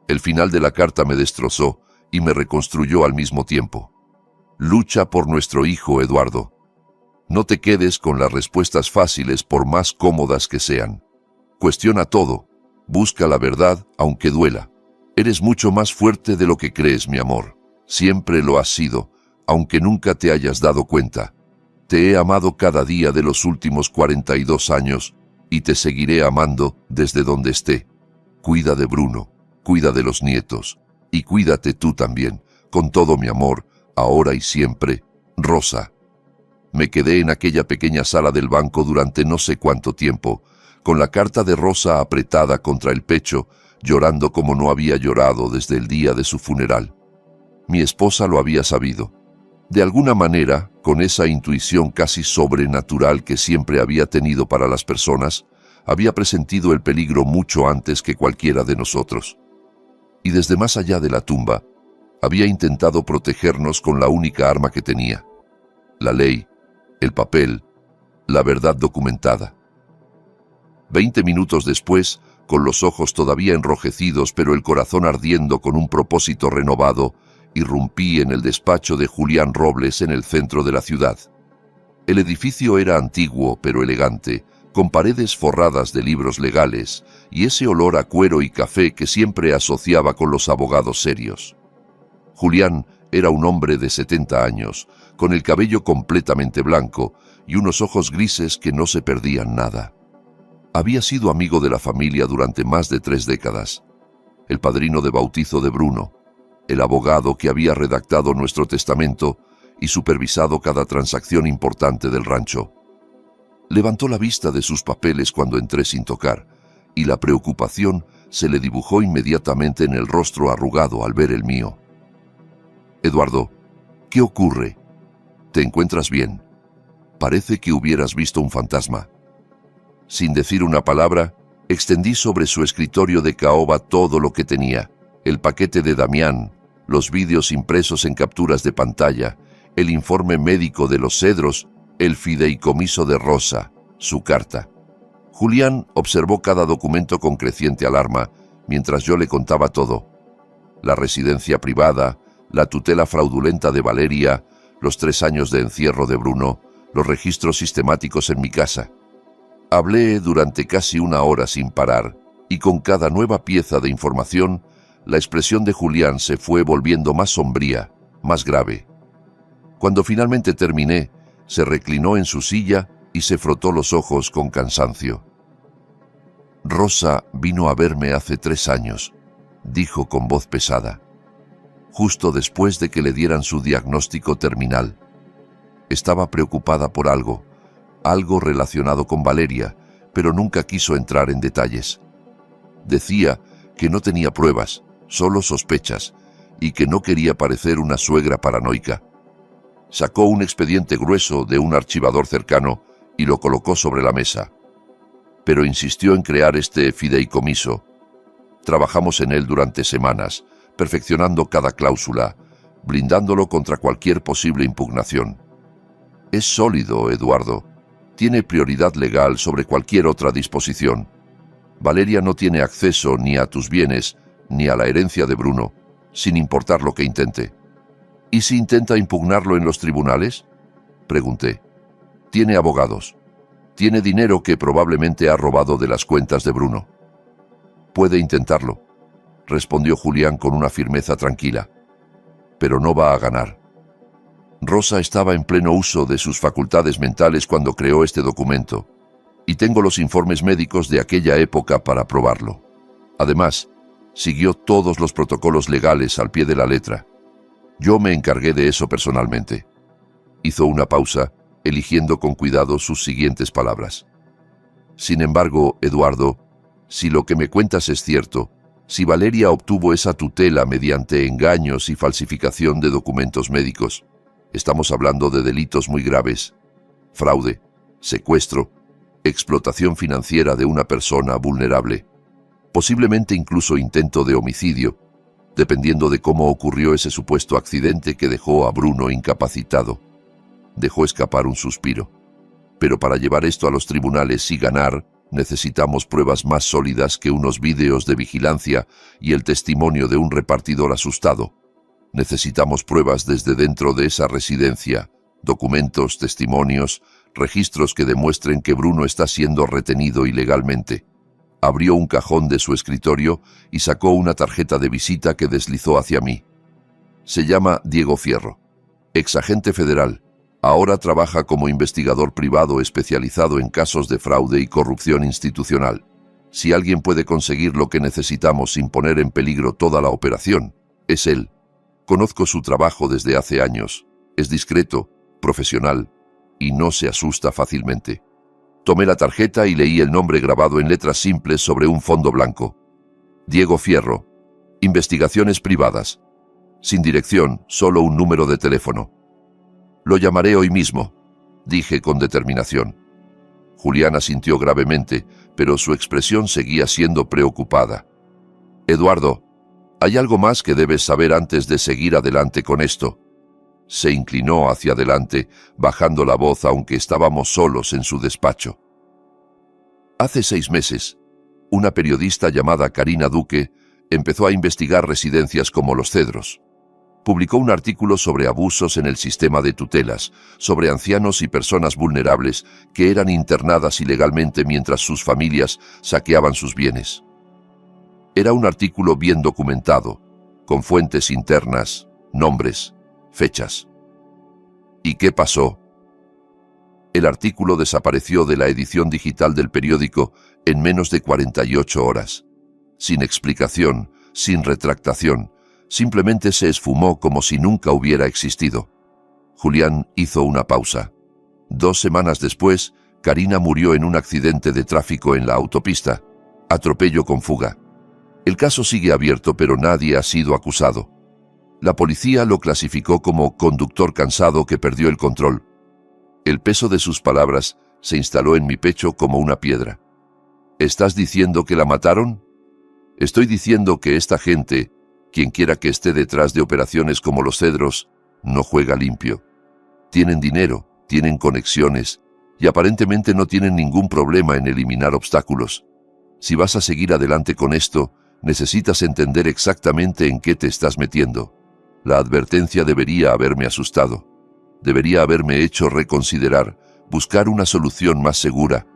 El final de la carta me destrozó y me reconstruyó al mismo tiempo. Lucha por nuestro hijo, Eduardo. No te quedes con las respuestas fáciles por más cómodas que sean. Cuestiona todo. Busca la verdad, aunque duela. Eres mucho más fuerte de lo que crees, mi amor. Siempre lo has sido, aunque nunca te hayas dado cuenta. Te he amado cada día de los últimos 42 años y te seguiré amando desde donde esté. Cuida de Bruno, cuida de los nietos y cuídate tú también, con todo mi amor, ahora y siempre, Rosa. Me quedé en aquella pequeña sala del banco durante no sé cuánto tiempo, con la carta de Rosa apretada contra el pecho, llorando como no había llorado desde el día de su funeral. Mi esposa lo había sabido. De alguna manera, con esa intuición casi sobrenatural que siempre había tenido para las personas, había presentido el peligro mucho antes que cualquiera de nosotros. Y desde más allá de la tumba, había intentado protegernos con la única arma que tenía: la ley, el papel, la verdad documentada. 20 minutos después, con los ojos todavía enrojecidos pero el corazón ardiendo con un propósito renovado, irrumpí en el despacho de Julián Robles en el centro de la ciudad. El edificio era antiguo pero elegante, con paredes forradas de libros legales y ese olor a cuero y café que siempre asociaba con los abogados serios. Julián era un hombre de 70 años, con el cabello completamente blanco y unos ojos grises que no se perdían nada. Había sido amigo de la familia durante más de 3 décadas, el padrino de bautizo de Bruno, el abogado que había redactado nuestro testamento y supervisado cada transacción importante del rancho. Levantó la vista de sus papeles cuando entré sin tocar, y la preocupación se le dibujó inmediatamente en el rostro arrugado al ver el mío. Eduardo, ¿qué ocurre? ¿Te encuentras bien? Parece que hubieras visto un fantasma. Sin decir una palabra, extendí sobre su escritorio de caoba todo lo que tenía: el paquete de Damián, los vídeos impresos en capturas de pantalla, el informe médico de los Cedros, el fideicomiso de Rosa, su carta. Julián observó cada documento con creciente alarma, mientras yo le contaba todo: la residencia privada, la tutela fraudulenta de Valeria, los 3 años de encierro de Bruno, los registros sistemáticos en mi casa. Hablé durante casi 1 hora sin parar, y con cada nueva pieza de información, la expresión de Julián se fue volviendo más sombría, más grave. Cuando finalmente terminé, se reclinó en su silla y se frotó los ojos con cansancio. Rosa vino a verme hace 3 años, dijo con voz pesada, justo después de que le dieran su diagnóstico terminal. Estaba preocupada por algo relacionado con Valeria, pero nunca quiso entrar en detalles. Decía que no tenía pruebas, solo sospechas, y que no quería parecer una suegra paranoica. Sacó un expediente grueso de un archivador cercano y lo colocó sobre la mesa. Pero insistió en crear este fideicomiso. Trabajamos en él durante semanas, perfeccionando cada cláusula, blindándolo contra cualquier posible impugnación. Es sólido, Eduardo. Tiene prioridad legal sobre cualquier otra disposición. Valeria no tiene acceso ni a tus bienes, ni a la herencia de Bruno, sin importar lo que intente. ¿Y si intenta impugnarlo en los tribunales?, pregunté. Tiene abogados. Tiene dinero que probablemente ha robado de las cuentas de Bruno. Puede intentarlo, respondió Julián con una firmeza tranquila. Pero no va a ganar. Rosa estaba en pleno uso de sus facultades mentales cuando creó este documento, y tengo los informes médicos de aquella época para probarlo. Además, siguió todos los protocolos legales al pie de la letra. Yo me encargué de eso personalmente. Hizo una pausa, eligiendo con cuidado sus siguientes palabras. Sin embargo, Eduardo, si lo que me cuentas es cierto, si Valeria obtuvo esa tutela mediante engaños y falsificación de documentos médicos, estamos hablando de delitos muy graves: fraude, secuestro, explotación financiera de una persona vulnerable, posiblemente incluso intento de homicidio, dependiendo de cómo ocurrió ese supuesto accidente que dejó a Bruno incapacitado. Dejó escapar un suspiro. Pero para llevar esto a los tribunales y ganar, necesitamos pruebas más sólidas que unos vídeos de vigilancia y el testimonio de un repartidor asustado. Necesitamos pruebas desde dentro de esa residencia, documentos, testimonios, registros que demuestren que Bruno está siendo retenido ilegalmente. Abrió un cajón de su escritorio y sacó una tarjeta de visita que deslizó hacia mí. Se llama Diego Fierro, exagente federal. Ahora trabaja como investigador privado especializado en casos de fraude y corrupción institucional. Si alguien puede conseguir lo que necesitamos sin poner en peligro toda la operación, es él. Conozco su trabajo desde hace años. Es discreto, profesional y no se asusta fácilmente. Tomé la tarjeta y leí el nombre grabado en letras simples sobre un fondo blanco. Diego Fierro. Investigaciones privadas. Sin dirección, solo un número de teléfono. Lo llamaré hoy mismo, dije con determinación. Julián asintió gravemente, pero su expresión seguía siendo preocupada. Eduardo, hay algo más que debes saber antes de seguir adelante con esto. Se inclinó hacia adelante, bajando la voz aunque estábamos solos en su despacho. Hace 6 meses, una periodista llamada Karina Duque empezó a investigar residencias como Los Cedros. Publicó un artículo sobre abusos en el sistema de tutelas, sobre ancianos y personas vulnerables que eran internadas ilegalmente mientras sus familias saqueaban sus bienes. Era un artículo bien documentado, con fuentes internas, nombres, fechas. ¿Y qué pasó? El artículo desapareció de la edición digital del periódico en menos de 48 horas. Sin explicación, sin retractación, simplemente se esfumó como si nunca hubiera existido. Julián hizo una pausa. 2 semanas después, Karina murió en un accidente de tráfico en la autopista. Atropello con fuga. El caso sigue abierto, pero nadie ha sido acusado. La policía lo clasificó como conductor cansado que perdió el control. El peso de sus palabras se instaló en mi pecho como una piedra. ¿Estás diciendo que la mataron? Estoy diciendo que esta gente, quien quiera que esté detrás de operaciones como Los Cedros, no juega limpio. Tienen dinero, tienen conexiones, y aparentemente no tienen ningún problema en eliminar obstáculos. Si vas a seguir adelante con esto, necesitas entender exactamente en qué te estás metiendo. La advertencia debería haberme asustado. Debería haberme hecho reconsiderar, buscar una solución más segura,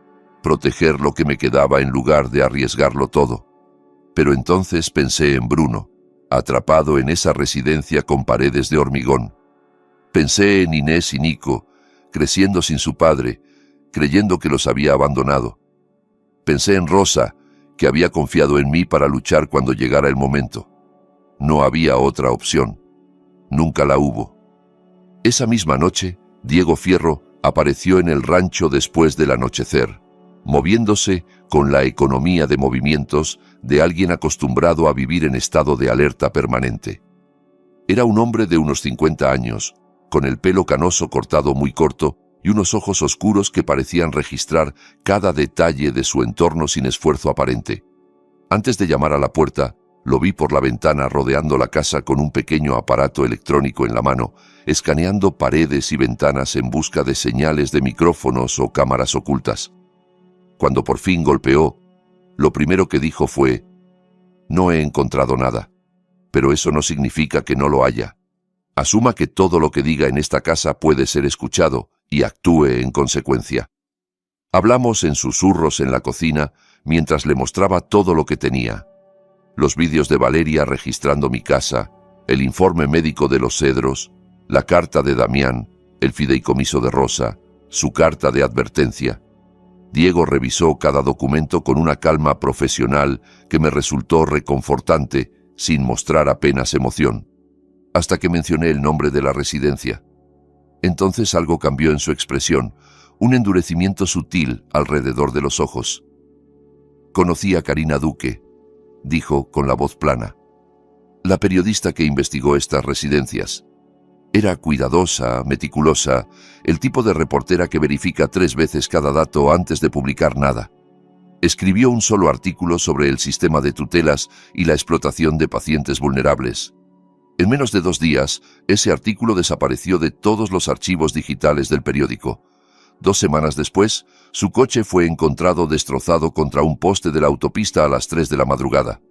proteger lo que me quedaba en lugar de arriesgarlo todo. Pero entonces pensé en Bruno, atrapado en esa residencia con paredes de hormigón. Pensé en Inés y Nico, creciendo sin su padre, creyendo que los había abandonado. Pensé en Rosa, que había confiado en mí para luchar cuando llegara el momento. No había otra opción. Nunca la hubo. Esa misma noche, Diego Fierro apareció en el rancho después del anochecer, moviéndose con la economía de movimientos de alguien acostumbrado a vivir en estado de alerta permanente. Era un hombre de unos 50 años, con el pelo canoso cortado muy corto y unos ojos oscuros que parecían registrar cada detalle de su entorno sin esfuerzo aparente. Antes de llamar a la puerta, lo vi por la ventana rodeando la casa con un pequeño aparato electrónico en la mano, escaneando paredes y ventanas en busca de señales de micrófonos o cámaras ocultas. Cuando por fin golpeó, Lo primero que dijo fue: «No he encontrado nada». Pero eso no significa que no lo haya. Asuma que todo lo que diga en esta casa puede ser escuchado y actúe en consecuencia. Hablamos en susurros en la cocina mientras le mostraba todo lo que tenía. Los vídeos de Valeria registrando mi casa, el informe médico de los Cedros, la carta de Damián, el fideicomiso de Rosa, su carta de advertencia. Diego revisó cada documento con una calma profesional que me resultó reconfortante, sin mostrar apenas emoción, hasta que mencioné el nombre de la residencia. Entonces algo cambió en su expresión, un endurecimiento sutil alrededor de los ojos. «Conocí a Karina Duque», dijo con la voz plana. «La periodista que investigó estas residencias. Era cuidadosa, meticulosa, el tipo de reportera que verifica 3 veces cada dato antes de publicar nada. Escribió un solo artículo sobre el sistema de tutelas y la explotación de pacientes vulnerables. En menos de 2 días, ese artículo desapareció de todos los archivos digitales del periódico. 2 semanas después, su coche fue encontrado destrozado contra un poste de la autopista a las 3 de la madrugada.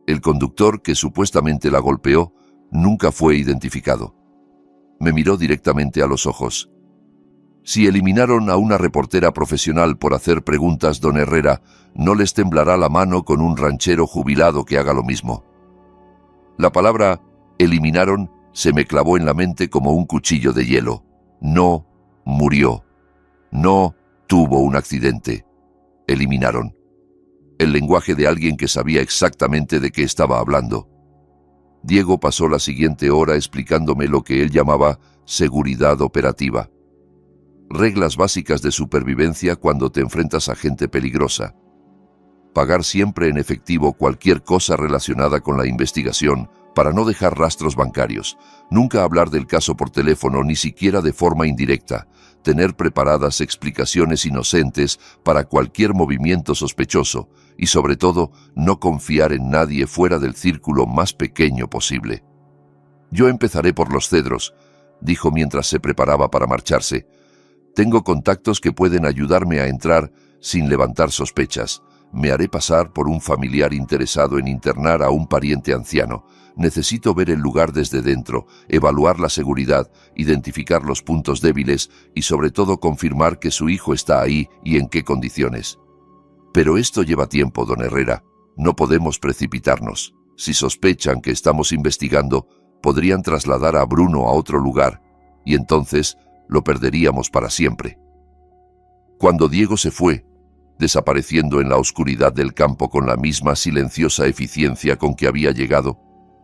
El conductor que supuestamente la golpeó nunca fue identificado». Me miró directamente a los ojos. «Si eliminaron a una reportera profesional por hacer preguntas, don Herrera, no les temblará la mano con un ranchero jubilado que haga lo mismo». La palabra «eliminaron» se me clavó en la mente como un cuchillo de hielo. No murió. No tuvo un accidente. Eliminaron. El lenguaje de alguien que sabía exactamente de qué estaba hablando. Diego pasó la siguiente hora explicándome lo que él llamaba seguridad operativa. Reglas básicas de supervivencia cuando te enfrentas a gente peligrosa. Pagar siempre en efectivo cualquier cosa relacionada con la investigación para no dejar rastros bancarios. Nunca hablar del caso por teléfono, ni siquiera de forma indirecta. Tener preparadas explicaciones inocentes para cualquier movimiento sospechoso y, sobre todo, no confiar en nadie fuera del círculo más pequeño posible. «Yo empezaré por los Cedros», dijo mientras se preparaba para marcharse. «Tengo contactos que pueden ayudarme a entrar sin levantar sospechas. Me haré pasar por un familiar interesado en internar a un pariente anciano. Necesito ver el lugar desde dentro, evaluar la seguridad, identificar los puntos débiles y sobre todo confirmar que su hijo está ahí y en qué condiciones. Pero esto lleva tiempo, don Herrera. No podemos precipitarnos. Si sospechan que estamos investigando, podrían trasladar a Bruno a otro lugar y entonces lo perderíamos para siempre». Cuando Diego se fue, desapareciendo en la oscuridad del campo con la misma silenciosa eficiencia con que había llegado,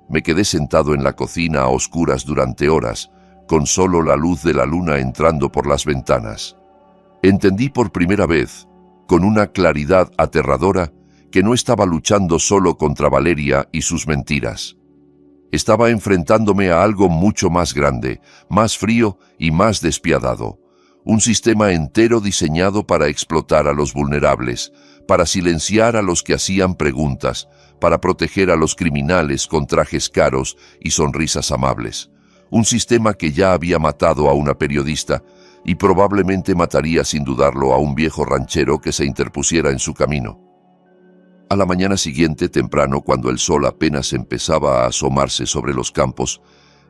me quedé sentado en la cocina a oscuras durante horas, con solo la luz de la luna entrando por las ventanas. Entendí por primera vez, con una claridad aterradora, que no estaba luchando solo contra Valeria y sus mentiras. Estaba enfrentándome a algo mucho más grande, más frío y más despiadado. Un sistema entero diseñado para explotar a los vulnerables, para silenciar a los que hacían preguntas, para proteger a los criminales con trajes caros y sonrisas amables. Un sistema que ya había matado a una periodista y probablemente mataría sin dudarlo a un viejo ranchero que se interpusiera en su camino. A la mañana siguiente, temprano, cuando el sol apenas empezaba a asomarse sobre los campos,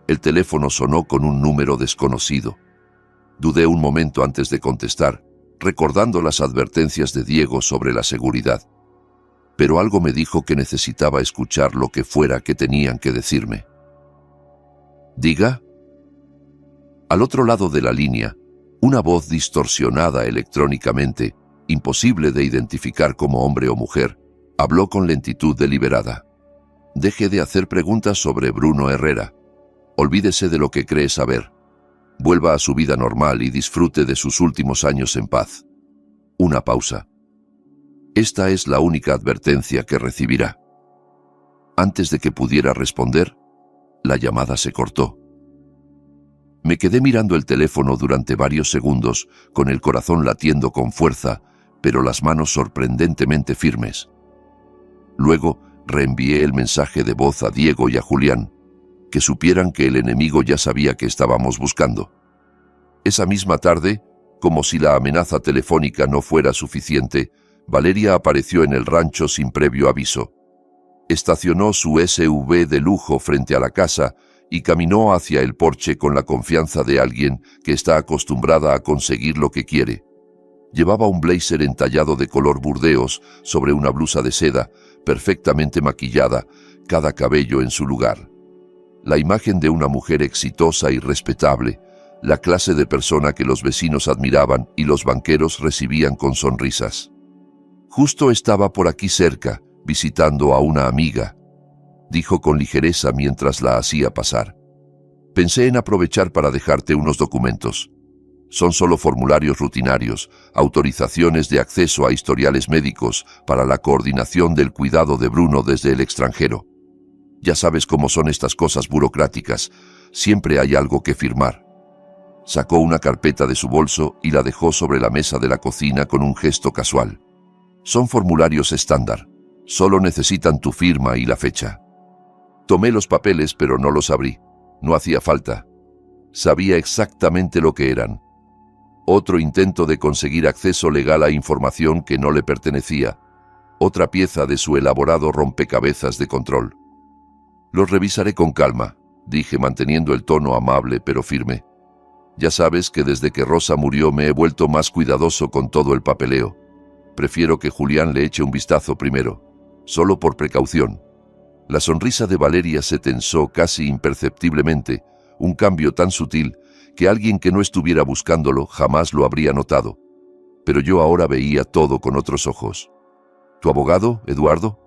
el teléfono sonó con un número desconocido. Dudé un momento antes de contestar, recordando las advertencias de Diego sobre la seguridad. Pero algo me dijo que necesitaba escuchar lo que fuera que tenían que decirme. «¿Diga?» Al otro lado de la línea, una voz distorsionada electrónicamente, imposible de identificar como hombre o mujer, habló con lentitud deliberada. «Deje de hacer preguntas sobre Bruno Herrera. Olvídese de lo que cree saber. Vuelva a su vida normal y disfrute de sus últimos años en paz». Una pausa. «Esta es la única advertencia que recibirá». Antes de que pudiera responder, la llamada se cortó. Me quedé mirando el teléfono durante varios segundos, con el corazón latiendo con fuerza, pero las manos sorprendentemente firmes. Luego reenvié el mensaje de voz a Diego y a Julián, que supieran que el enemigo ya sabía que estábamos buscando. Esa misma tarde, como si la amenaza telefónica no fuera suficiente, Valeria apareció en el rancho sin previo aviso. Estacionó su SUV de lujo frente a la casa y caminó hacia el porche con la confianza de alguien que está acostumbrada a conseguir lo que quiere. Llevaba un blazer entallado de color burdeos sobre una blusa de seda, perfectamente maquillada, cada cabello en su lugar. La imagen de una mujer exitosa y respetable, la clase de persona que los vecinos admiraban y los banqueros recibían con sonrisas. Justo estaba por aquí cerca, visitando a una amiga, dijo con ligereza mientras la hacía pasar. Pensé en aprovechar para dejarte unos documentos. Son solo formularios rutinarios, autorizaciones de acceso a historiales médicos para la coordinación del cuidado de Bruno desde el extranjero. Ya sabes cómo son estas cosas burocráticas, siempre hay algo que firmar. Sacó una carpeta de su bolso y la dejó sobre la mesa de la cocina con un gesto casual. Son formularios estándar, solo necesitan tu firma y la fecha. Tomé los papeles pero no los abrí, no hacía falta. Sabía exactamente lo que eran. Otro intento de conseguir acceso legal a información que no le pertenecía, otra pieza de su elaborado rompecabezas de control. Los revisaré con calma, dije manteniendo el tono amable pero firme. Ya sabes que desde que Rosa murió me he vuelto más cuidadoso con todo el papeleo. Prefiero que Julián le eche un vistazo primero, solo por precaución. La sonrisa de Valeria se tensó casi imperceptiblemente, un cambio tan sutil que alguien que no estuviera buscándolo jamás lo habría notado. Pero yo ahora veía todo con otros ojos. ¿Tu abogado, Eduardo?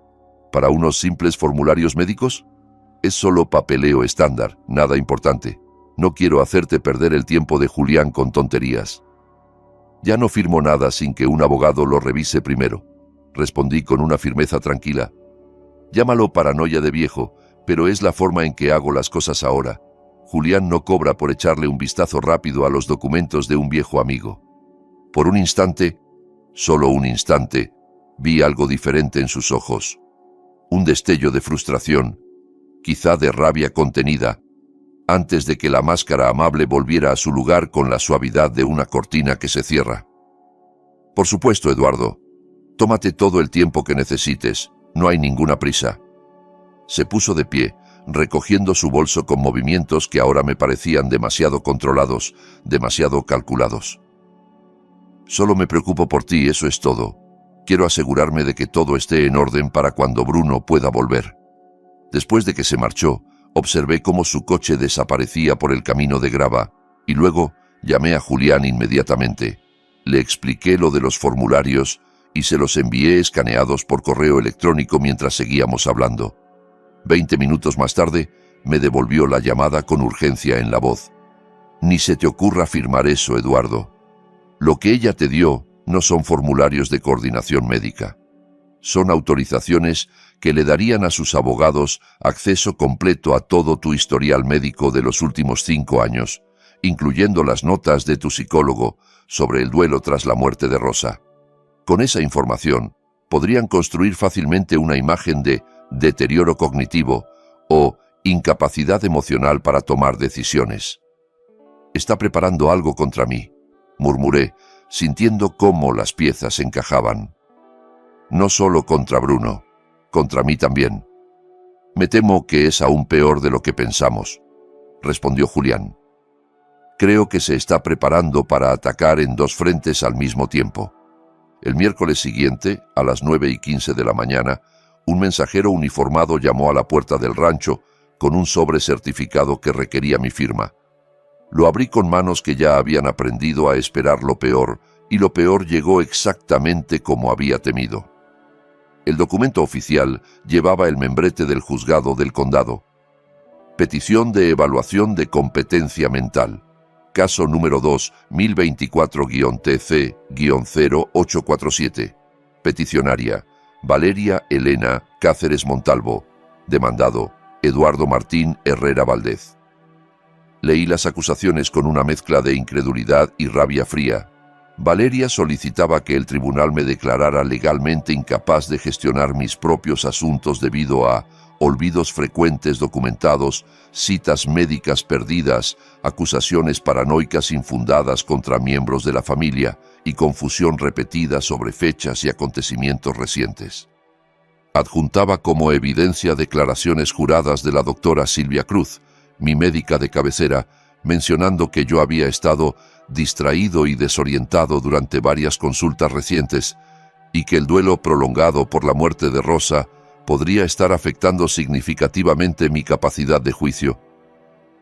¿Para unos simples formularios médicos? Es solo papeleo estándar, nada importante. No quiero hacerte perder el tiempo de Julián con tonterías. Ya no firmo nada sin que un abogado lo revise primero, respondí con una firmeza tranquila. Llámalo paranoia de viejo, pero es la forma en que hago las cosas ahora. Julián no cobra por echarle un vistazo rápido a los documentos de un viejo amigo. Por un instante, solo un instante, vi algo diferente en sus ojos. Un destello de frustración, quizá de rabia contenida, antes de que la máscara amable volviera a su lugar con la suavidad de una cortina que se cierra. Por supuesto, Eduardo. Tómate todo el tiempo que necesites, no hay ninguna prisa. Se puso de pie, recogiendo su bolso con movimientos que ahora me parecían demasiado controlados, demasiado calculados. Solo me preocupo por ti, eso es todo. Quiero asegurarme de que todo esté en orden para cuando Bruno pueda volver. Después de que se marchó, observé cómo su coche desaparecía por el camino de grava, y luego llamé a Julián inmediatamente. Le expliqué lo de los formularios y se los envié escaneados por correo electrónico mientras seguíamos hablando. 20 minutos más tarde, me devolvió la llamada con urgencia en la voz. Ni se te ocurra firmar eso, Eduardo. Lo que ella te dio no son formularios de coordinación médica. Son autorizaciones que le darían a sus abogados acceso completo a todo tu historial médico de los últimos 5 años, incluyendo las notas de tu psicólogo sobre el duelo tras la muerte de Rosa. Con esa información, podrían construir fácilmente una imagen de deterioro cognitivo o incapacidad emocional para tomar decisiones. Está preparando algo contra mí, murmuré, sintiendo cómo las piezas encajaban. No solo contra Bruno, contra mí también. Me temo que es aún peor de lo que pensamos, respondió Julián. Creo que se está preparando para atacar en 2 frentes al mismo tiempo. El miércoles siguiente, a las 9:15 de la mañana, un mensajero uniformado llamó a la puerta del rancho con un sobre certificado que requería mi firma. Lo abrí con manos que ya habían aprendido a esperar lo peor, y lo peor llegó exactamente como había temido. El documento oficial llevaba el membrete del juzgado del condado. Petición de evaluación de competencia mental. Caso número 2, 1024-TC-0847. Peticionaria: Valeria Elena Cáceres Montalvo. Demandado: Eduardo Martín Herrera Valdez. Leí las acusaciones con una mezcla de incredulidad y rabia fría. Valeria solicitaba que el tribunal me declarara legalmente incapaz de gestionar mis propios asuntos debido a olvidos frecuentes documentados, citas médicas perdidas, acusaciones paranoicas infundadas contra miembros de la familia y confusión repetida sobre fechas y acontecimientos recientes. Adjuntaba como evidencia declaraciones juradas de la doctora Silvia Cruz, mi médica de cabecera, mencionando que yo había estado distraído y desorientado durante varias consultas recientes y que el duelo prolongado por la muerte de Rosa podría estar afectando significativamente mi capacidad de juicio.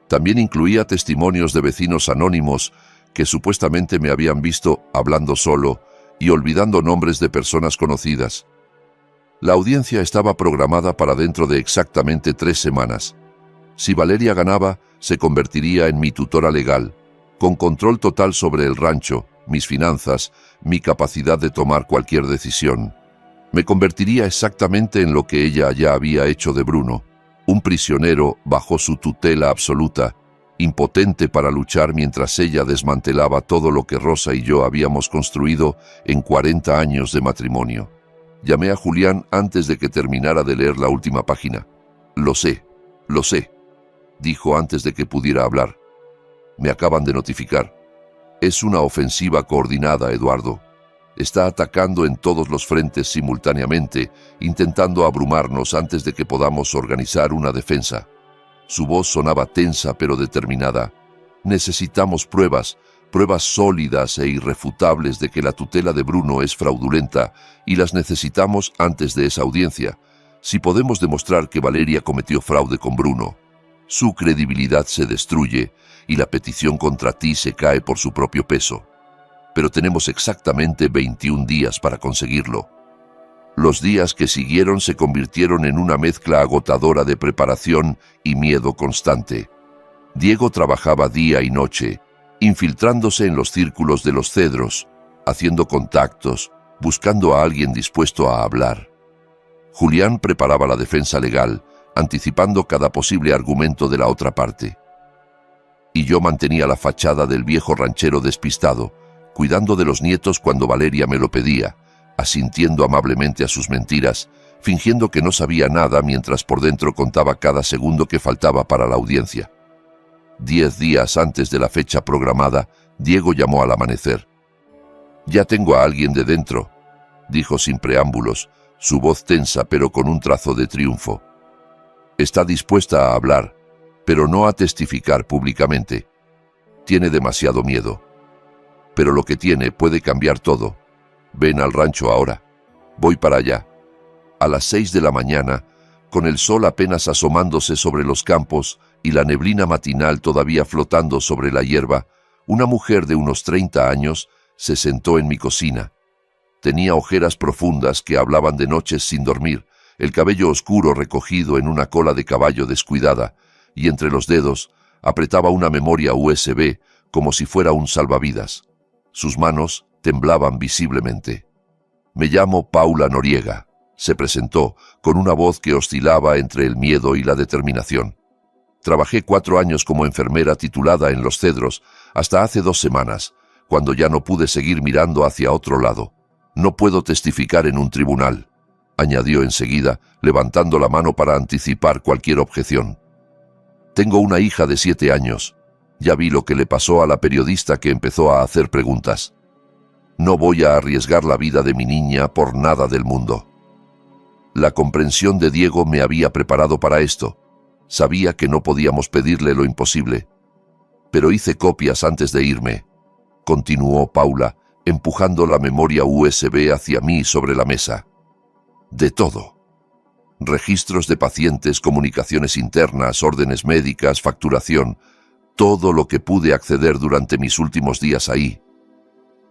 También incluía testimonios de vecinos anónimos que supuestamente me habían visto hablando solo y olvidando nombres de personas conocidas. La audiencia estaba programada para dentro de exactamente 3 semanas. Si Valeria ganaba, se convertiría en mi tutora legal, con control total sobre el rancho, mis finanzas, mi capacidad de tomar cualquier decisión. Me convertiría exactamente en lo que ella ya había hecho de Bruno, un prisionero bajo su tutela absoluta, impotente para luchar mientras ella desmantelaba todo lo que Rosa y yo habíamos construido en 40 años de matrimonio. Llamé a Julián antes de que terminara de leer la última página. Lo sé, dijo antes de que pudiera hablar. Me acaban de notificar. Es una ofensiva coordinada, Eduardo. Está atacando en todos los frentes simultáneamente, intentando abrumarnos antes de que podamos organizar una defensa. Su voz sonaba tensa pero determinada. Necesitamos pruebas sólidas e irrefutables de que la tutela de Bruno es fraudulenta y las necesitamos antes de esa audiencia. Si podemos demostrar que Valeria cometió fraude con Bruno, su credibilidad se destruye y la petición contra ti se cae por su propio peso. Pero tenemos exactamente 21 días para conseguirlo. Los días que siguieron se convirtieron en una mezcla agotadora de preparación y miedo constante. Diego trabajaba día y noche, infiltrándose en los círculos de los cedros, haciendo contactos, buscando a alguien dispuesto a hablar. Julián preparaba la defensa legal, anticipando cada posible argumento de la otra parte. Y yo mantenía la fachada del viejo ranchero despistado, cuidando de los nietos cuando Valeria me lo pedía, asintiendo amablemente a sus mentiras, fingiendo que no sabía nada mientras por dentro contaba cada segundo que faltaba para la audiencia. 10 días antes de la fecha programada, Diego llamó al amanecer. «Ya tengo a alguien de dentro», dijo sin preámbulos, su voz tensa pero con un trazo de triunfo. «Está dispuesta a hablar, pero no a testificar públicamente. Tiene demasiado miedo. Pero lo que tiene puede cambiar todo. Ven al rancho ahora. Voy para allá». A las 6 de la mañana, con el sol apenas asomándose sobre los campos y la neblina matinal todavía flotando sobre la hierba, una mujer de unos 30 años se sentó en mi cocina. Tenía ojeras profundas que hablaban de noches sin dormir, el cabello oscuro recogido en una cola de caballo descuidada, y entre los dedos apretaba una memoria USB como si fuera un salvavidas. Sus manos temblaban visiblemente. «Me llamo Paula Noriega», se presentó, con una voz que oscilaba entre el miedo y la determinación. «Trabajé 4 años como enfermera titulada en Los Cedros, hasta hace 2 semanas, cuando ya no pude seguir mirando hacia otro lado. No puedo testificar en un tribunal», añadió enseguida, levantando la mano para anticipar cualquier objeción. «Tengo una hija de 7 años. Ya vi lo que le pasó a la periodista que empezó a hacer preguntas. No voy a arriesgar la vida de mi niña por nada del mundo». La comprensión de Diego me había preparado para esto. Sabía que no podíamos pedirle lo imposible. «Pero hice copias antes de irme», continuó Paula, empujando la memoria USB hacia mí sobre la mesa. «De todo. Registros de pacientes, comunicaciones internas, órdenes médicas, facturación, todo lo que pude acceder durante mis últimos días ahí».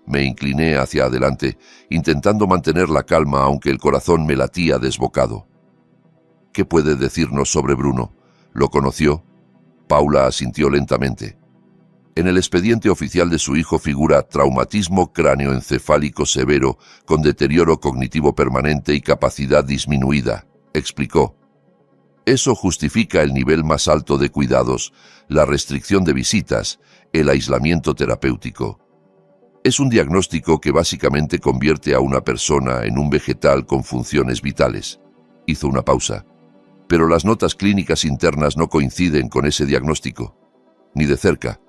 Me incliné hacia adelante, intentando mantener la calma aunque el corazón me latía desbocado. «¿Qué puede decirnos sobre Bruno? ¿Lo conoció?» Paula asintió lentamente. «En el expediente oficial de su hijo figura traumatismo cráneoencefálico severo con deterioro cognitivo permanente y capacidad disminuida», explicó. «Eso justifica el nivel más alto de cuidados, la restricción de visitas, el aislamiento terapéutico. Es un diagnóstico que básicamente convierte a una persona en un vegetal con funciones vitales. Hizo una pausa. Pero las notas clínicas internas no coinciden con ese diagnóstico, ni de cerca.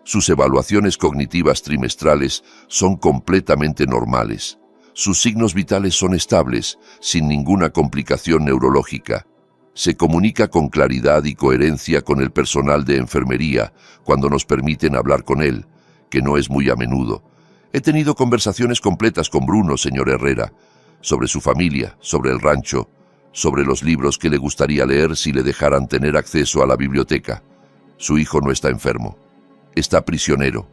Sus evaluaciones cognitivas trimestrales son completamente normales. Sus signos vitales son estables, sin ninguna complicación neurológica. Se comunica con claridad y coherencia con el personal de enfermería cuando nos permiten hablar con él, que no es muy a menudo. He tenido conversaciones completas con Bruno, señor Herrera, sobre su familia, sobre el rancho, sobre los libros que le gustaría leer si le dejaran tener acceso a la biblioteca. Su hijo no está enfermo. Está prisionero.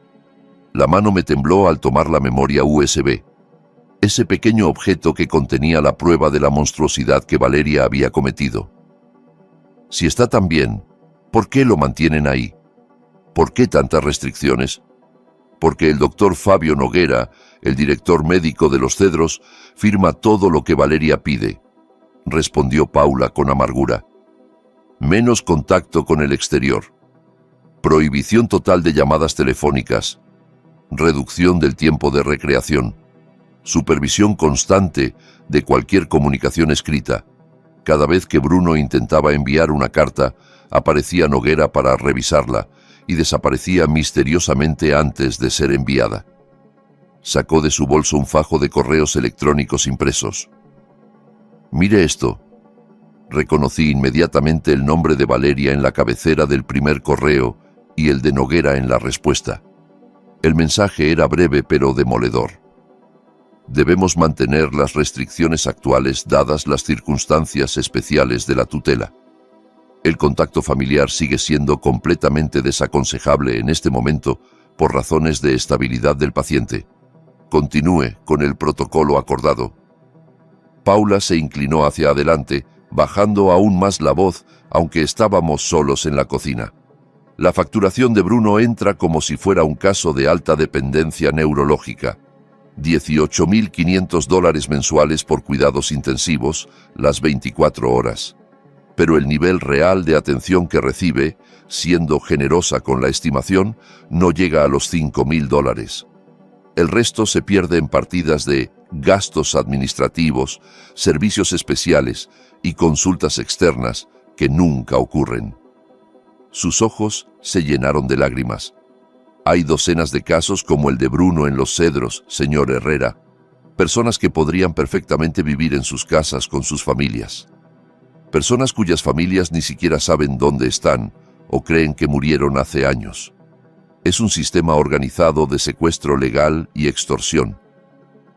La mano me tembló al tomar la memoria USB. Ese pequeño objeto que contenía la prueba de la monstruosidad que Valeria había cometido. Si está tan bien, ¿por qué lo mantienen ahí? ¿Por qué tantas restricciones? Porque el doctor Fabio Noguera, el director médico de los Cedros, firma todo lo que Valeria pide, respondió Paula con amargura. Menos contacto con el exterior. Prohibición total de llamadas telefónicas. Reducción del tiempo de recreación. Supervisión constante de cualquier comunicación escrita. Cada vez que Bruno intentaba enviar una carta, aparecía Noguera para revisarla y desaparecía misteriosamente antes de ser enviada. Sacó de su bolso un fajo de correos electrónicos impresos. «Mire esto». Reconocí inmediatamente el nombre de Valeria en la cabecera del primer correo y el de Noguera en la respuesta. El mensaje era breve pero demoledor. Debemos mantener las restricciones actuales dadas las circunstancias especiales de la tutela. El contacto familiar sigue siendo completamente desaconsejable en este momento por razones de estabilidad del paciente. Continúe con el protocolo acordado. Paula se inclinó hacia adelante, bajando aún más la voz, aunque estábamos solos en la cocina. La facturación de Bruno entra como si fuera un caso de alta dependencia neurológica. $18.500 mensuales por cuidados intensivos, las 24 horas. Pero el nivel real de atención que recibe, siendo generosa con la estimación, no llega a los $5.000. El resto se pierde en partidas de gastos administrativos, servicios especiales y consultas externas que nunca ocurren. Sus ojos se llenaron de lágrimas. Hay docenas de casos como el de Bruno en Los Cedros, señor Herrera. Personas que podrían perfectamente vivir en sus casas con sus familias. Personas cuyas familias ni siquiera saben dónde están o creen que murieron hace años. Es un sistema organizado de secuestro legal y extorsión.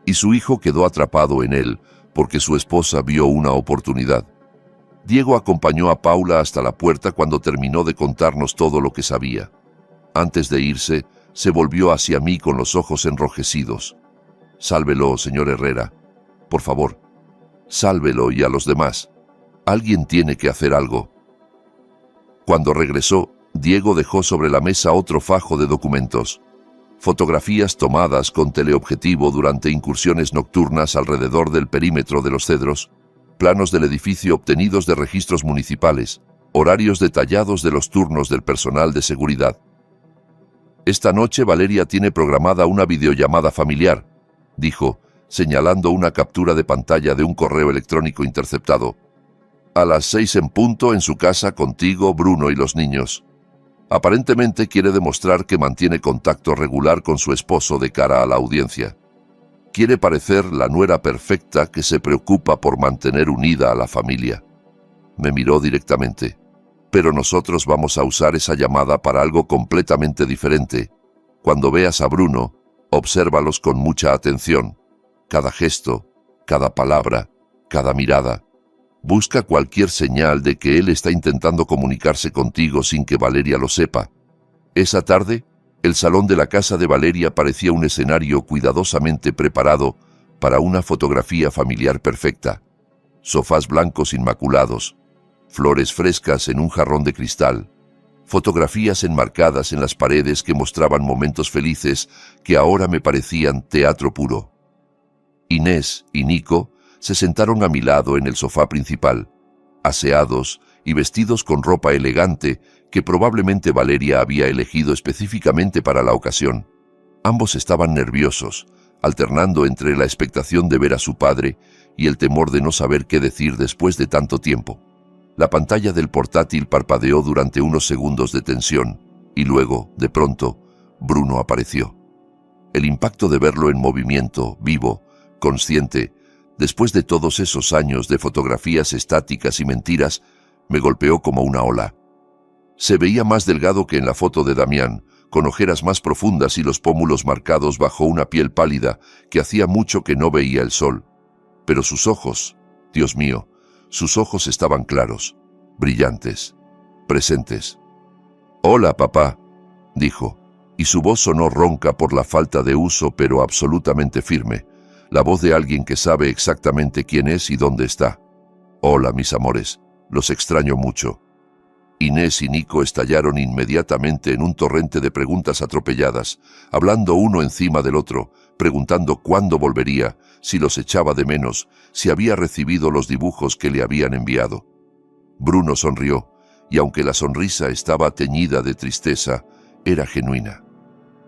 Y su hijo quedó atrapado en él porque su esposa vio una oportunidad. Diego acompañó a Paula hasta la puerta cuando terminó de contarnos todo lo que sabía. Antes de irse, se volvió hacia mí con los ojos enrojecidos. «Sálvelo, señor Herrera. Por favor, sálvelo y a los demás. Alguien tiene que hacer algo». Cuando regresó, Diego dejó sobre la mesa otro fajo de documentos. Fotografías tomadas con teleobjetivo durante incursiones nocturnas alrededor del perímetro de Los Cedros, planos del edificio obtenidos de registros municipales, horarios detallados de los turnos del personal de seguridad. «Esta noche Valeria tiene programada una videollamada familiar», dijo, señalando una captura de pantalla de un correo electrónico interceptado. «A las 6 en punto en su casa contigo, Bruno y los niños. Aparentemente quiere demostrar que mantiene contacto regular con su esposo de cara a la audiencia. Quiere parecer la nuera perfecta que se preocupa por mantener unida a la familia». Me miró directamente. «Pero nosotros vamos a usar esa llamada para algo completamente diferente. Cuando veas a Bruno, obsérvalos con mucha atención. Cada gesto, cada palabra, cada mirada. Busca cualquier señal de que él está intentando comunicarse contigo sin que Valeria lo sepa». Esa tarde, el salón de la casa de Valeria parecía un escenario cuidadosamente preparado para una fotografía familiar perfecta. Sofás blancos inmaculados, flores frescas en un jarrón de cristal, fotografías enmarcadas en las paredes que mostraban momentos felices que ahora me parecían teatro puro. Inés y Nico se sentaron a mi lado en el sofá principal, aseados y vestidos con ropa elegante que probablemente Valeria había elegido específicamente para la ocasión. Ambos estaban nerviosos, alternando entre la expectación de ver a su padre y el temor de no saber qué decir después de tanto tiempo. La pantalla del portátil parpadeó durante unos segundos de tensión, y luego, de pronto, Bruno apareció. El impacto de verlo en movimiento, vivo, consciente, después de todos esos años de fotografías estáticas y mentiras, me golpeó como una ola. Se veía más delgado que en la foto de Damián, con ojeras más profundas y los pómulos marcados bajo una piel pálida que hacía mucho que no veía el sol. Pero sus ojos, Dios mío, sus ojos estaban claros, brillantes, presentes. «Hola, papá», dijo, y su voz sonó ronca por la falta de uso, pero absolutamente firme, la voz de alguien que sabe exactamente quién es y dónde está. «Hola, mis amores, los extraño mucho». Inés y Nico estallaron inmediatamente en un torrente de preguntas atropelladas, hablando uno encima del otro, preguntando cuándo volvería, si los echaba de menos, si había recibido los dibujos que le habían enviado. Bruno sonrió, y aunque la sonrisa estaba teñida de tristeza, era genuina.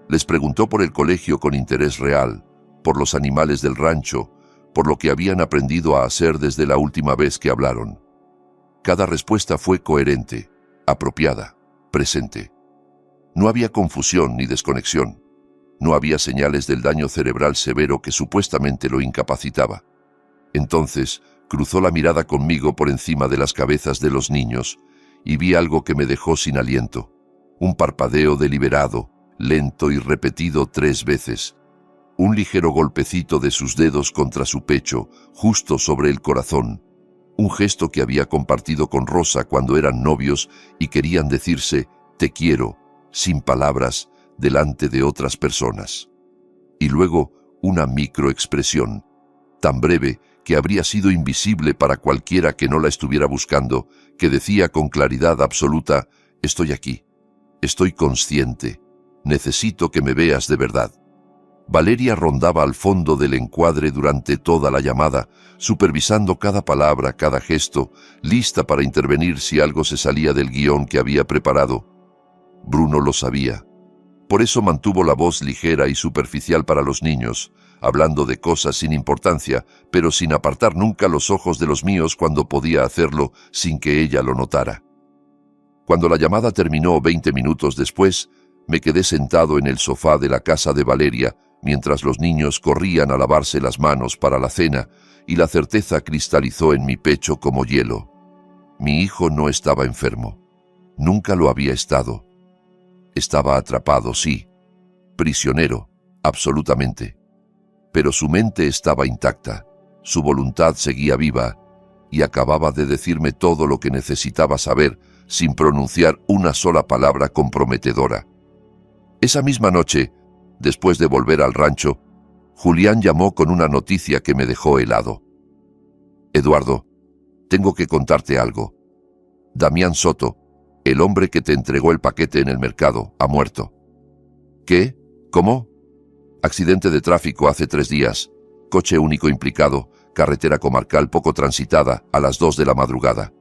Les preguntó por el colegio con interés real, por los animales del rancho, por lo que habían aprendido a hacer desde la última vez que hablaron. Cada respuesta fue coherente, apropiada, presente. No había confusión ni desconexión. No había señales del daño cerebral severo que supuestamente lo incapacitaba. Entonces, cruzó la mirada conmigo por encima de las cabezas de los niños y vi algo que me dejó sin aliento. Un parpadeo deliberado, lento y repetido 3 veces. Un ligero golpecito de sus dedos contra su pecho, justo sobre el corazón. Un gesto que había compartido con Rosa cuando eran novios y querían decirse «te quiero», sin palabras, delante de otras personas. Y luego una microexpresión, tan breve que habría sido invisible para cualquiera que no la estuviera buscando, que decía con claridad absoluta «estoy aquí, estoy consciente, necesito que me veas de verdad». Valeria rondaba al fondo del encuadre durante toda la llamada, supervisando cada palabra, cada gesto, lista para intervenir si algo se salía del guión que había preparado. Bruno lo sabía. Por eso mantuvo la voz ligera y superficial para los niños, hablando de cosas sin importancia, pero sin apartar nunca los ojos de los míos cuando podía hacerlo sin que ella lo notara. Cuando la llamada terminó 20 minutos después, me quedé sentado en el sofá de la casa de Valeria, mientras los niños corrían a lavarse las manos para la cena, y la certeza cristalizó en mi pecho como hielo. Mi hijo no estaba enfermo. Nunca lo había estado. Estaba atrapado, sí. Prisionero, absolutamente. Pero su mente estaba intacta, su voluntad seguía viva, y acababa de decirme todo lo que necesitaba saber, sin pronunciar una sola palabra comprometedora. Esa misma noche, después de volver al rancho, Julián llamó con una noticia que me dejó helado. «Eduardo, tengo que contarte algo. Damián Soto, el hombre que te entregó el paquete en el mercado, ha muerto». «¿Qué? ¿Cómo?» «Accidente de tráfico hace 3 días. Coche único implicado, carretera comarcal poco transitada, a las 2 de la madrugada.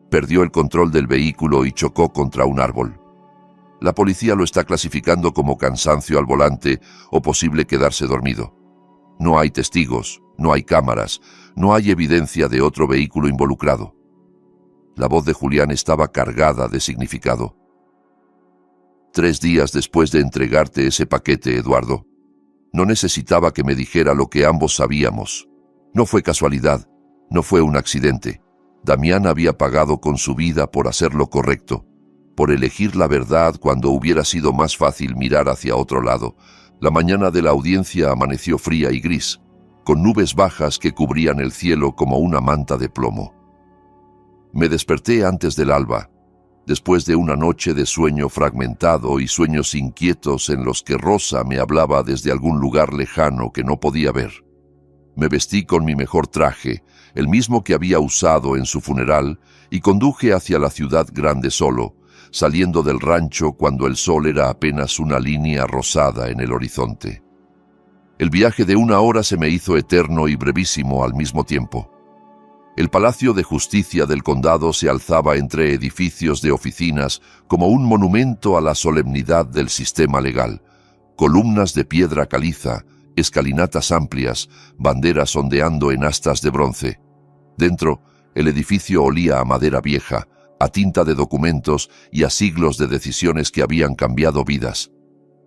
Perdió el control del vehículo y chocó contra un árbol. La policía lo está clasificando como cansancio al volante o posible quedarse dormido. No hay testigos, no hay cámaras, no hay evidencia de otro vehículo involucrado». La voz de Julián estaba cargada de significado. 3 días después de entregarte ese paquete, Eduardo. No necesitaba que me dijera lo que ambos sabíamos. No fue casualidad, no fue un accidente. Damián había pagado con su vida por hacer lo correcto, por elegir la verdad cuando hubiera sido más fácil mirar hacia otro lado. La mañana de la audiencia amaneció fría y gris, con nubes bajas que cubrían el cielo como una manta de plomo. Me desperté antes del alba, después de una noche de sueño fragmentado y sueños inquietos en los que Rosa me hablaba desde algún lugar lejano que no podía ver. Me vestí con mi mejor traje, el mismo que había usado en su funeral, y conduje hacia la ciudad grande solo, saliendo del rancho cuando el sol era apenas una línea rosada en el horizonte. El viaje de 1 hora se me hizo eterno y brevísimo al mismo tiempo. El Palacio de Justicia del condado se alzaba entre edificios de oficinas como un monumento a la solemnidad del sistema legal, columnas de piedra caliza, escalinatas amplias, banderas ondeando en astas de bronce. Dentro, el edificio olía a madera vieja, a tinta de documentos y a siglos de decisiones que habían cambiado vidas.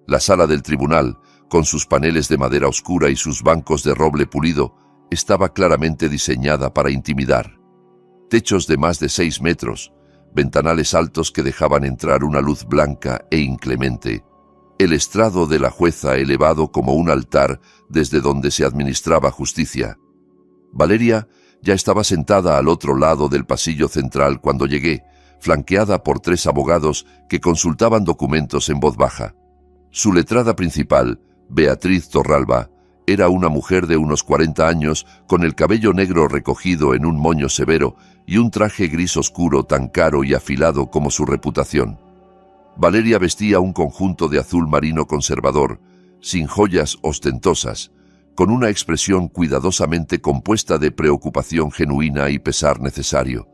La sala del tribunal, con sus paneles de madera oscura y sus bancos de roble pulido, estaba claramente diseñada para intimidar. Techos de más de 6 metros, ventanales altos que dejaban entrar una luz blanca e inclemente, el estrado de la jueza elevado como un altar desde donde se administraba justicia. Valeria ya estaba sentada al otro lado del pasillo central cuando llegué, flanqueada por 3 abogados que consultaban documentos en voz baja. Su letrada principal, Beatriz Torralba, era una mujer de unos 40 años con el cabello negro recogido en un moño severo y un traje gris oscuro tan caro y afilado como su reputación. Valeria vestía un conjunto de azul marino conservador, sin joyas ostentosas, con una expresión cuidadosamente compuesta de preocupación genuina y pesar necesario.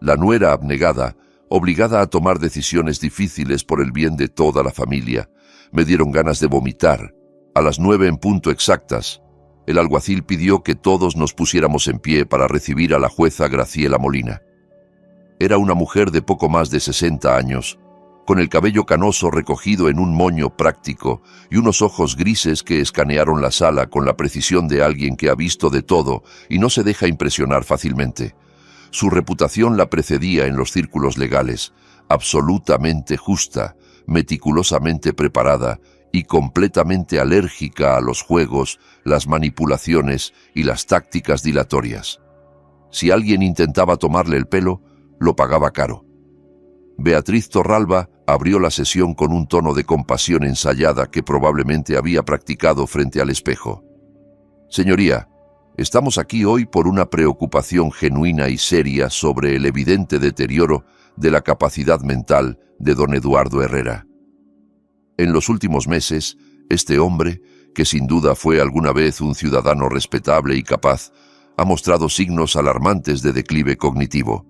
La nuera abnegada, obligada a tomar decisiones difíciles por el bien de toda la familia, me dieron ganas de vomitar. A las 9 en punto exactas, el alguacil pidió que todos nos pusiéramos en pie para recibir a la jueza Graciela Molina. Era una mujer de poco más de 60 años, con el cabello canoso recogido en un moño práctico y unos ojos grises que escanearon la sala con la precisión de alguien que ha visto de todo y no se deja impresionar fácilmente. Su reputación la precedía en los círculos legales, absolutamente justa, meticulosamente preparada y completamente alérgica a los juegos, las manipulaciones y las tácticas dilatorias. Si alguien intentaba tomarle el pelo, lo pagaba caro. Beatriz Torralba abrió la sesión con un tono de compasión ensayada que probablemente había practicado frente al espejo. Señoría, estamos aquí hoy por una preocupación genuina y seria sobre el evidente deterioro de la capacidad mental de don Eduardo Herrera. En los últimos meses, este hombre, que sin duda fue alguna vez un ciudadano respetable y capaz, ha mostrado signos alarmantes de declive cognitivo.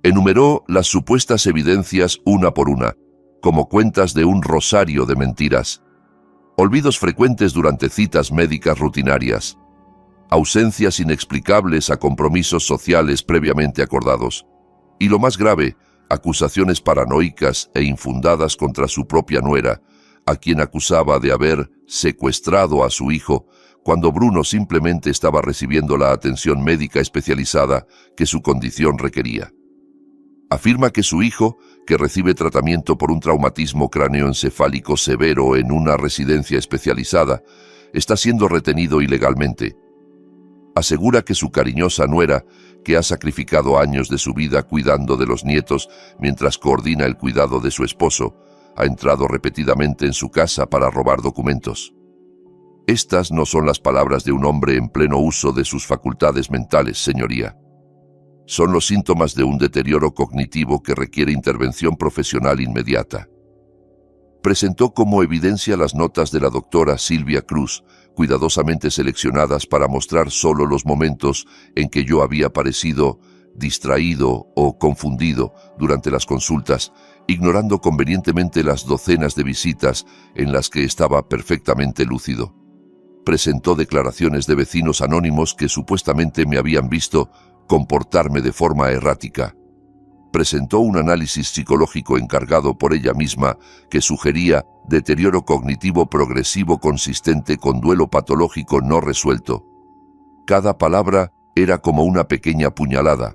Enumeró las supuestas evidencias una por una, como cuentas de un rosario de mentiras. Olvidos frecuentes durante citas médicas rutinarias. Ausencias inexplicables a compromisos sociales previamente acordados. Y lo más grave, acusaciones paranoicas e infundadas contra su propia nuera, a quien acusaba de haber secuestrado a su hijo cuando Bruno simplemente estaba recibiendo la atención médica especializada que su condición requería. Afirma que su hijo, que recibe tratamiento por un traumatismo cráneoencefálico severo en una residencia especializada, está siendo retenido ilegalmente. Asegura que su cariñosa nuera, que ha sacrificado años de su vida cuidando de los nietos mientras coordina el cuidado de su esposo, ha entrado repetidamente en su casa para robar documentos. Estas no son las palabras de un hombre en pleno uso de sus facultades mentales, señoría. Son los síntomas de un deterioro cognitivo que requiere intervención profesional inmediata. Presentó como evidencia las notas de la doctora Silvia Cruz, cuidadosamente seleccionadas para mostrar solo los momentos en que yo había parecido distraído o confundido durante las consultas, ignorando convenientemente las docenas de visitas en las que estaba perfectamente lúcido. Presentó declaraciones de vecinos anónimos que supuestamente me habían visto comportarme de forma errática. Presentó un análisis psicológico encargado por ella misma que sugería deterioro cognitivo progresivo consistente con duelo patológico no resuelto. Cada palabra era como una pequeña puñalada,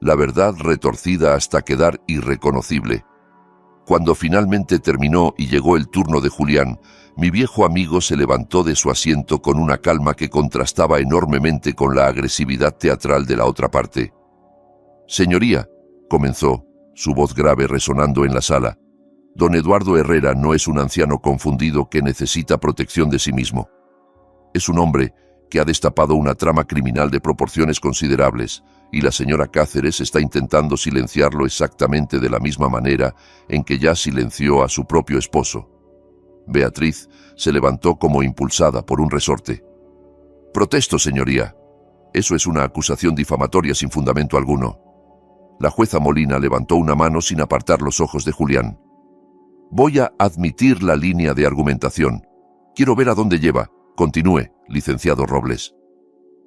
la verdad retorcida hasta quedar irreconocible. Cuando finalmente terminó y llegó el turno de Julián, mi viejo amigo se levantó de su asiento con una calma que contrastaba enormemente con la agresividad teatral de la otra parte. «Señoría», comenzó, su voz grave resonando en la sala, «don Eduardo Herrera no es un anciano confundido que necesita protección de sí mismo. Es un hombre que ha destapado una trama criminal de proporciones considerables, y la señora Cáceres está intentando silenciarlo exactamente de la misma manera en que ya silenció a su propio esposo». Beatriz se levantó como impulsada por un resorte. «Protesto, señoría. Eso es una acusación difamatoria sin fundamento alguno». La jueza Molina levantó una mano sin apartar los ojos de Julián. «Voy a admitir la línea de argumentación. Quiero ver a dónde lleva. Continúe, licenciado Robles.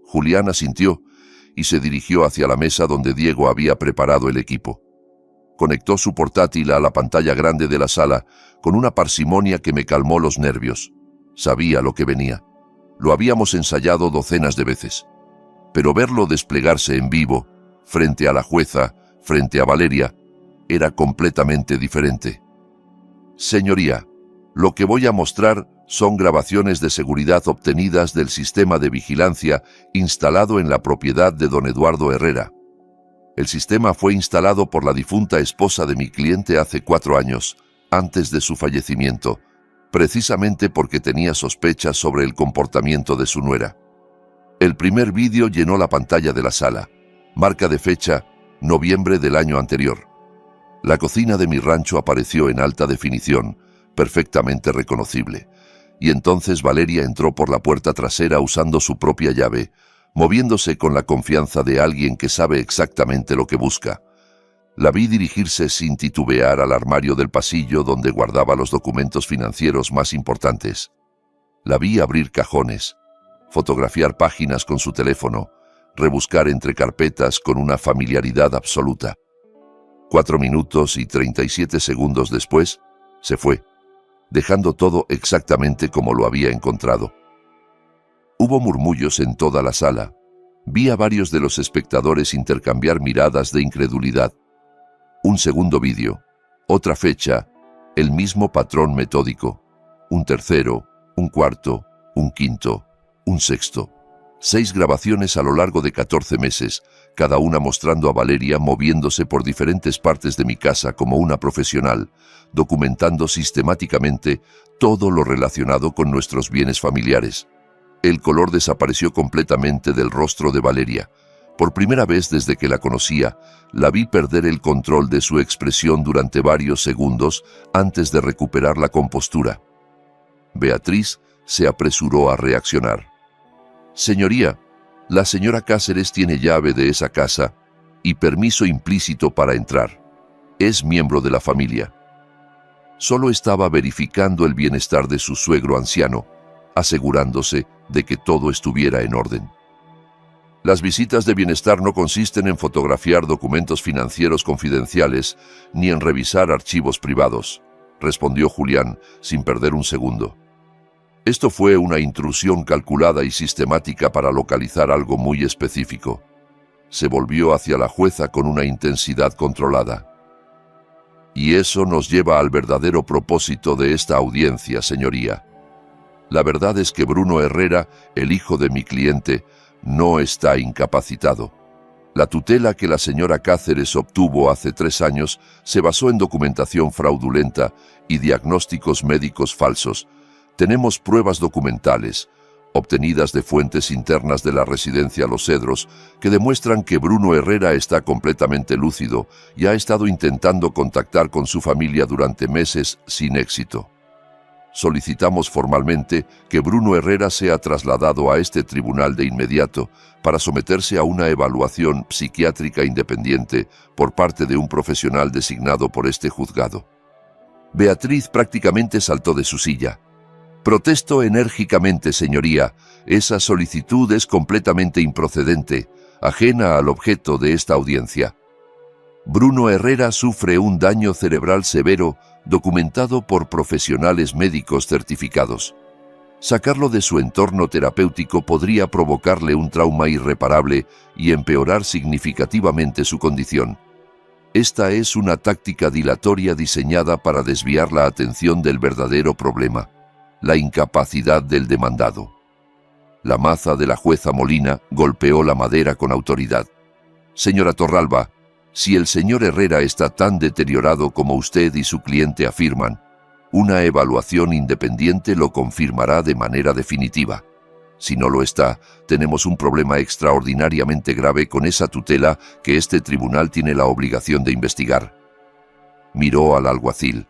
Julián asintió y se dirigió hacia la mesa donde Diego había preparado el equipo. Conectó su portátil a la pantalla grande de la sala con una parsimonia que me calmó los nervios. Sabía lo que venía. Lo habíamos ensayado docenas de veces. Pero verlo desplegarse en vivo, frente a la jueza, frente a Valeria, era completamente diferente. Señoría, lo que voy a mostrar son grabaciones de seguridad obtenidas del sistema de vigilancia instalado en la propiedad de don Eduardo Herrera. El sistema fue instalado por la difunta esposa de mi cliente hace 4 años, antes de su fallecimiento, precisamente porque tenía sospechas sobre el comportamiento de su nuera. El primer vídeo llenó la pantalla de la sala. Marca de fecha, noviembre del año anterior. La cocina de mi rancho apareció en alta definición, perfectamente reconocible. Y entonces Valeria entró por la puerta trasera usando su propia llave, moviéndose con la confianza de alguien que sabe exactamente lo que busca. La vi dirigirse sin titubear al armario del pasillo donde guardaba los documentos financieros más importantes. La vi abrir cajones, fotografiar páginas con su teléfono, rebuscar entre carpetas con una familiaridad absoluta. 4 minutos y 37 segundos después, se fue, dejando todo exactamente como lo había encontrado. Hubo murmullos en toda la sala. Vi a varios de los espectadores intercambiar miradas de incredulidad. Un segundo vídeo, otra fecha, el mismo patrón metódico. Un tercero, un cuarto, un quinto, un sexto. 6 grabaciones a lo largo de 14 meses, cada una mostrando a Valeria moviéndose por diferentes partes de mi casa como una profesional, documentando sistemáticamente todo lo relacionado con nuestros bienes familiares. El color desapareció completamente del rostro de Valeria. Por primera vez desde que la conocía, la vi perder el control de su expresión durante varios segundos antes de recuperar la compostura. Beatriz se apresuró a reaccionar. Señoría, la señora Cáceres tiene llave de esa casa y permiso implícito para entrar. Es miembro de la familia. Solo estaba verificando el bienestar de su suegro anciano, asegurándose de que todo estuviera en orden. Las visitas de bienestar no consisten en fotografiar documentos financieros confidenciales ni en revisar archivos privados, respondió Julián sin perder un segundo. Esto fue una intrusión calculada y sistemática para localizar algo muy específico. Se volvió hacia la jueza con una intensidad controlada. Y eso nos lleva al verdadero propósito de esta audiencia, señoría. La verdad es que Bruno Herrera, el hijo de mi cliente, no está incapacitado. La tutela que la señora Cáceres obtuvo hace 3 años se basó en documentación fraudulenta y diagnósticos médicos falsos. Tenemos pruebas documentales, obtenidas de fuentes internas de la residencia Los Cedros, que demuestran que Bruno Herrera está completamente lúcido y ha estado intentando contactar con su familia durante meses sin éxito. Solicitamos formalmente que Bruno Herrera sea trasladado a este tribunal de inmediato para someterse a una evaluación psiquiátrica independiente por parte de un profesional designado por este juzgado. Beatriz prácticamente saltó de su silla. Protesto enérgicamente, señoría. Esa solicitud es completamente improcedente, ajena al objeto de esta audiencia. Bruno Herrera sufre un daño cerebral severo documentado por profesionales médicos certificados. Sacarlo de su entorno terapéutico podría provocarle un trauma irreparable y empeorar significativamente su condición. Esta es una táctica dilatoria diseñada para desviar la atención del verdadero problema, la incapacidad del demandado. La maza de la jueza Molina golpeó la madera con autoridad. Señora Torralba, si el señor Herrera está tan deteriorado como usted y su cliente afirman, una evaluación independiente lo confirmará de manera definitiva. Si no lo está, tenemos un problema extraordinariamente grave con esa tutela que este tribunal tiene la obligación de investigar. Miró al alguacil.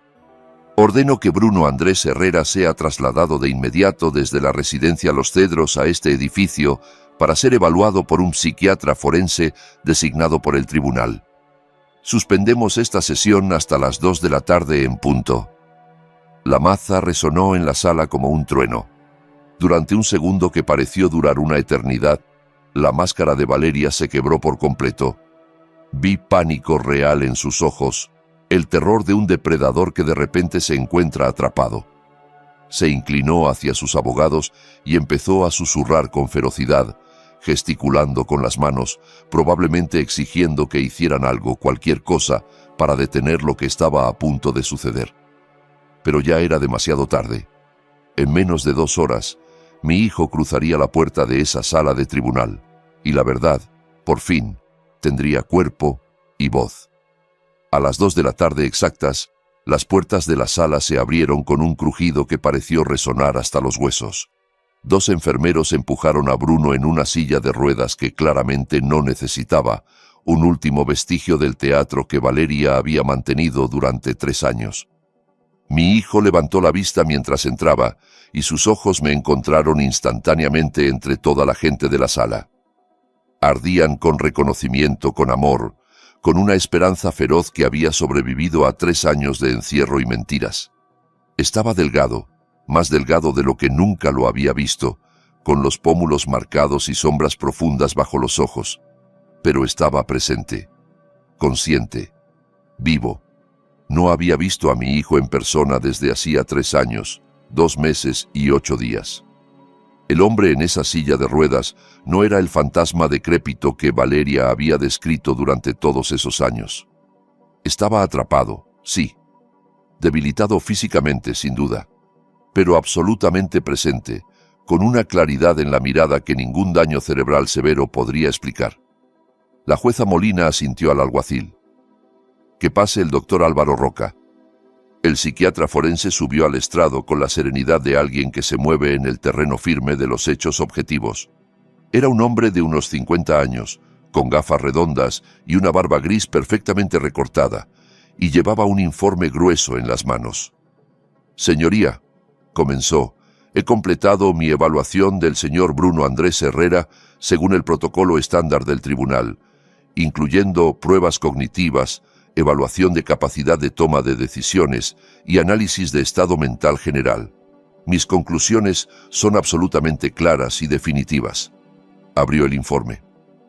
Ordeno que Bruno Andrés Herrera sea trasladado de inmediato desde la residencia Los Cedros a este edificio para ser evaluado por un psiquiatra forense designado por el tribunal. Suspendemos esta sesión hasta las 2 de la tarde en punto. La maza resonó en la sala como un trueno. Durante un segundo que pareció durar una eternidad, la máscara de Valeria se quebró por completo. Vi pánico real en sus ojos, el terror de un depredador que de repente se encuentra atrapado. Se inclinó hacia sus abogados y empezó a susurrar con ferocidad, gesticulando con las manos, probablemente exigiendo que hicieran algo, cualquier cosa, para detener lo que estaba a punto de suceder. Pero ya era demasiado tarde. En menos de 2 horas, mi hijo cruzaría la puerta de esa sala de tribunal, y la verdad, por fin, tendría cuerpo y voz. A las 2 de la tarde exactas, las puertas de la sala se abrieron con un crujido que pareció resonar hasta los huesos. 2 enfermeros empujaron a Bruno en una silla de ruedas que claramente no necesitaba, un último vestigio del teatro que Valeria había mantenido durante 3 años. Mi hijo levantó la vista mientras entraba, y sus ojos me encontraron instantáneamente entre toda la gente de la sala. Ardían con reconocimiento, con amor, con una esperanza feroz que había sobrevivido a 3 años de encierro y mentiras. Estaba delgado, más delgado de lo que nunca lo había visto, con los pómulos marcados y sombras profundas bajo los ojos, pero estaba presente, consciente, vivo. No había visto a mi hijo en persona desde hacía 3 años, 2 meses y 8 días. El hombre en esa silla de ruedas no era el fantasma decrépito que Valeria había descrito durante todos esos años. Estaba atrapado, sí, debilitado físicamente, sin duda, pero absolutamente presente, con una claridad en la mirada que ningún daño cerebral severo podría explicar. La jueza Molina asintió al alguacil. «Que pase el doctor Álvaro Roca». El psiquiatra forense subió al estrado con la serenidad de alguien que se mueve en el terreno firme de los hechos objetivos. Era un hombre de unos 50 años, con gafas redondas y una barba gris perfectamente recortada, y llevaba un informe grueso en las manos. «Señoría», comenzó, «he completado mi evaluación del señor Bruno Andrés Herrera según el protocolo estándar del tribunal, incluyendo pruebas cognitivas, evaluación de capacidad de toma de decisiones y análisis de estado mental general. Mis conclusiones son absolutamente claras y definitivas». Abrió el informe.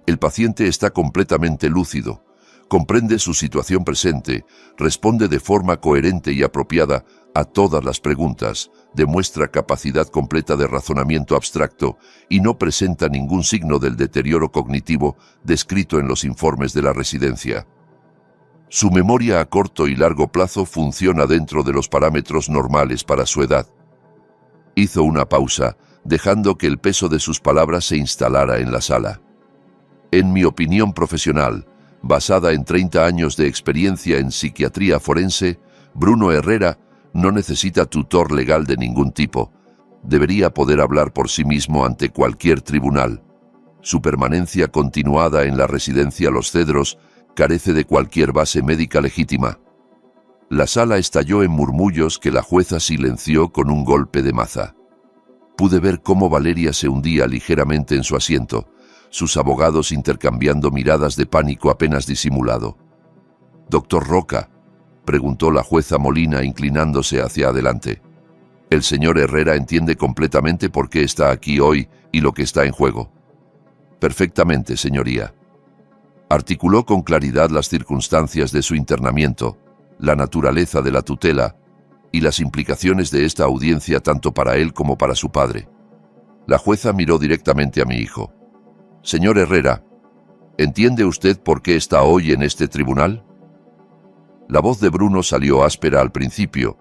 «El paciente está completamente lúcido, comprende su situación presente, responde de forma coherente y apropiada a todas las preguntas, demuestra capacidad completa de razonamiento abstracto y no presenta ningún signo del deterioro cognitivo descrito en los informes de la residencia. Su memoria a corto y largo plazo funciona dentro de los parámetros normales para su edad». Hizo una pausa, dejando que el peso de sus palabras se instalara en la sala. «En mi opinión profesional, basada en 30 años de experiencia en psiquiatría forense, Bruno Herrera no necesita tutor legal de ningún tipo. Debería poder hablar por sí mismo ante cualquier tribunal. Su permanencia continuada en la residencia Los Cedros carece de cualquier base médica legítima». La sala estalló en murmullos que la jueza silenció con un golpe de maza. Pude ver cómo Valeria se hundía ligeramente en su asiento, sus abogados intercambiando miradas de pánico apenas disimulado. «Doctor Roca», preguntó la jueza Molina inclinándose hacia adelante. «¿El señor Herrera entiende completamente por qué está aquí hoy y lo que está en juego?» «Perfectamente, señoría». Articuló con claridad las circunstancias de su internamiento, la naturaleza de la tutela y las implicaciones de esta audiencia tanto para él como para su padre. La jueza miró directamente a mi hijo. «Señor Herrera, ¿entiende usted por qué está hoy en este tribunal?» La voz de Bruno salió áspera al principio,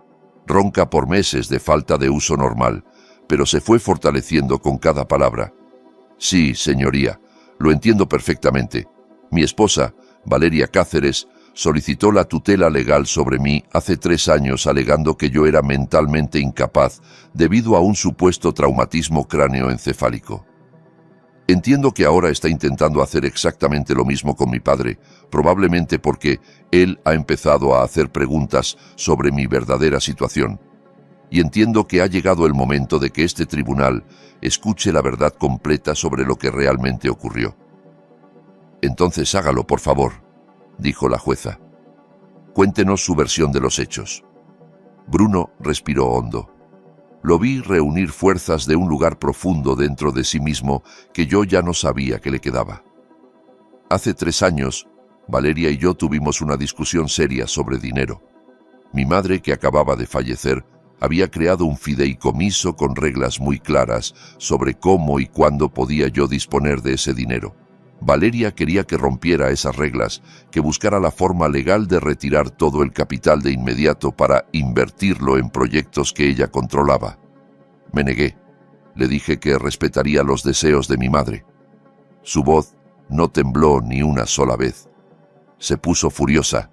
ronca por meses de falta de uso normal, pero se fue fortaleciendo con cada palabra. «Sí, señoría, lo entiendo perfectamente. Mi esposa, Valeria Cáceres, solicitó la tutela legal sobre mí hace 3 años alegando que yo era mentalmente incapaz debido a un supuesto traumatismo cráneoencefálico. Entiendo que ahora está intentando hacer exactamente lo mismo con mi padre, probablemente porque él ha empezado a hacer preguntas sobre mi verdadera situación. Y entiendo que ha llegado el momento de que este tribunal escuche la verdad completa sobre lo que realmente ocurrió». «Entonces hágalo, por favor», dijo la jueza. «Cuéntenos su versión de los hechos». Bruno respiró hondo. Lo vi reunir fuerzas de un lugar profundo dentro de sí mismo que yo ya no sabía que le quedaba. Hace 3 años, Valeria y yo tuvimos una discusión seria sobre dinero. Mi madre, que acababa de fallecer, había creado un fideicomiso con reglas muy claras sobre cómo y cuándo podía yo disponer de ese dinero. Valeria quería que rompiera esas reglas, que buscara la forma legal de retirar todo el capital de inmediato para invertirlo en proyectos que ella controlaba. Me negué. Le dije que respetaría los deseos de mi madre. Su voz no tembló ni una sola vez. Se puso furiosa,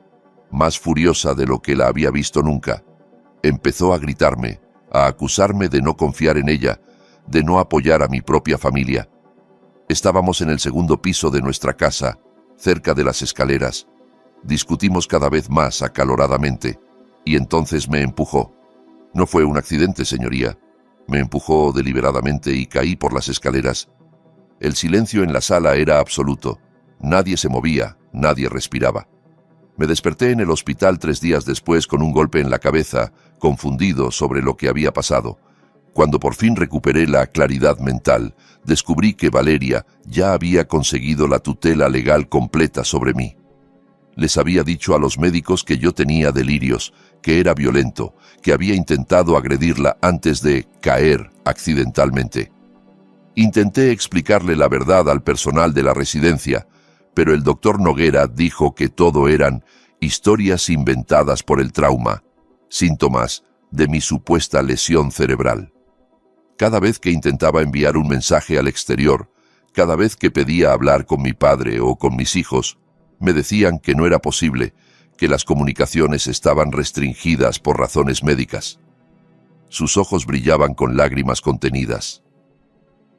más furiosa de lo que la había visto nunca. Empezó a gritarme, a acusarme de no confiar en ella, de no apoyar a mi propia familia. Estábamos en el 2º piso de nuestra casa, cerca de las escaleras. Discutimos cada vez más acaloradamente, y entonces me empujó. No fue un accidente, señoría. Me empujó deliberadamente y caí por las escaleras. El silencio en la sala era absoluto. Nadie se movía, nadie respiraba. Me desperté en el hospital 3 días después con un golpe en la cabeza, confundido sobre lo que había pasado. Cuando por fin recuperé la claridad mental, descubrí que Valeria ya había conseguido la tutela legal completa sobre mí. Les había dicho a los médicos que yo tenía delirios, que era violento, que había intentado agredirla antes de caer accidentalmente. Intenté explicarle la verdad al personal de la residencia, pero el doctor Noguera dijo que todo eran historias inventadas por el trauma, síntomas de mi supuesta lesión cerebral. Cada vez que intentaba enviar un mensaje al exterior, cada vez que pedía hablar con mi padre o con mis hijos, me decían que no era posible, que las comunicaciones estaban restringidas por razones médicas. Sus ojos brillaban con lágrimas contenidas.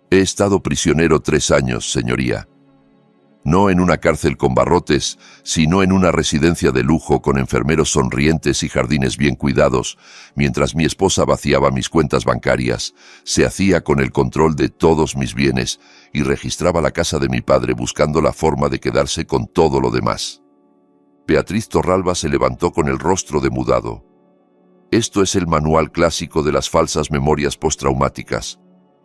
He estado prisionero 3 años, señoría. No en una cárcel con barrotes, sino en una residencia de lujo con enfermeros sonrientes y jardines bien cuidados, mientras mi esposa vaciaba mis cuentas bancarias, se hacía con el control de todos mis bienes y registraba la casa de mi padre buscando la forma de quedarse con todo lo demás. Beatriz Torralba se levantó con el rostro demudado. Esto es el manual clásico de las falsas memorias postraumáticas,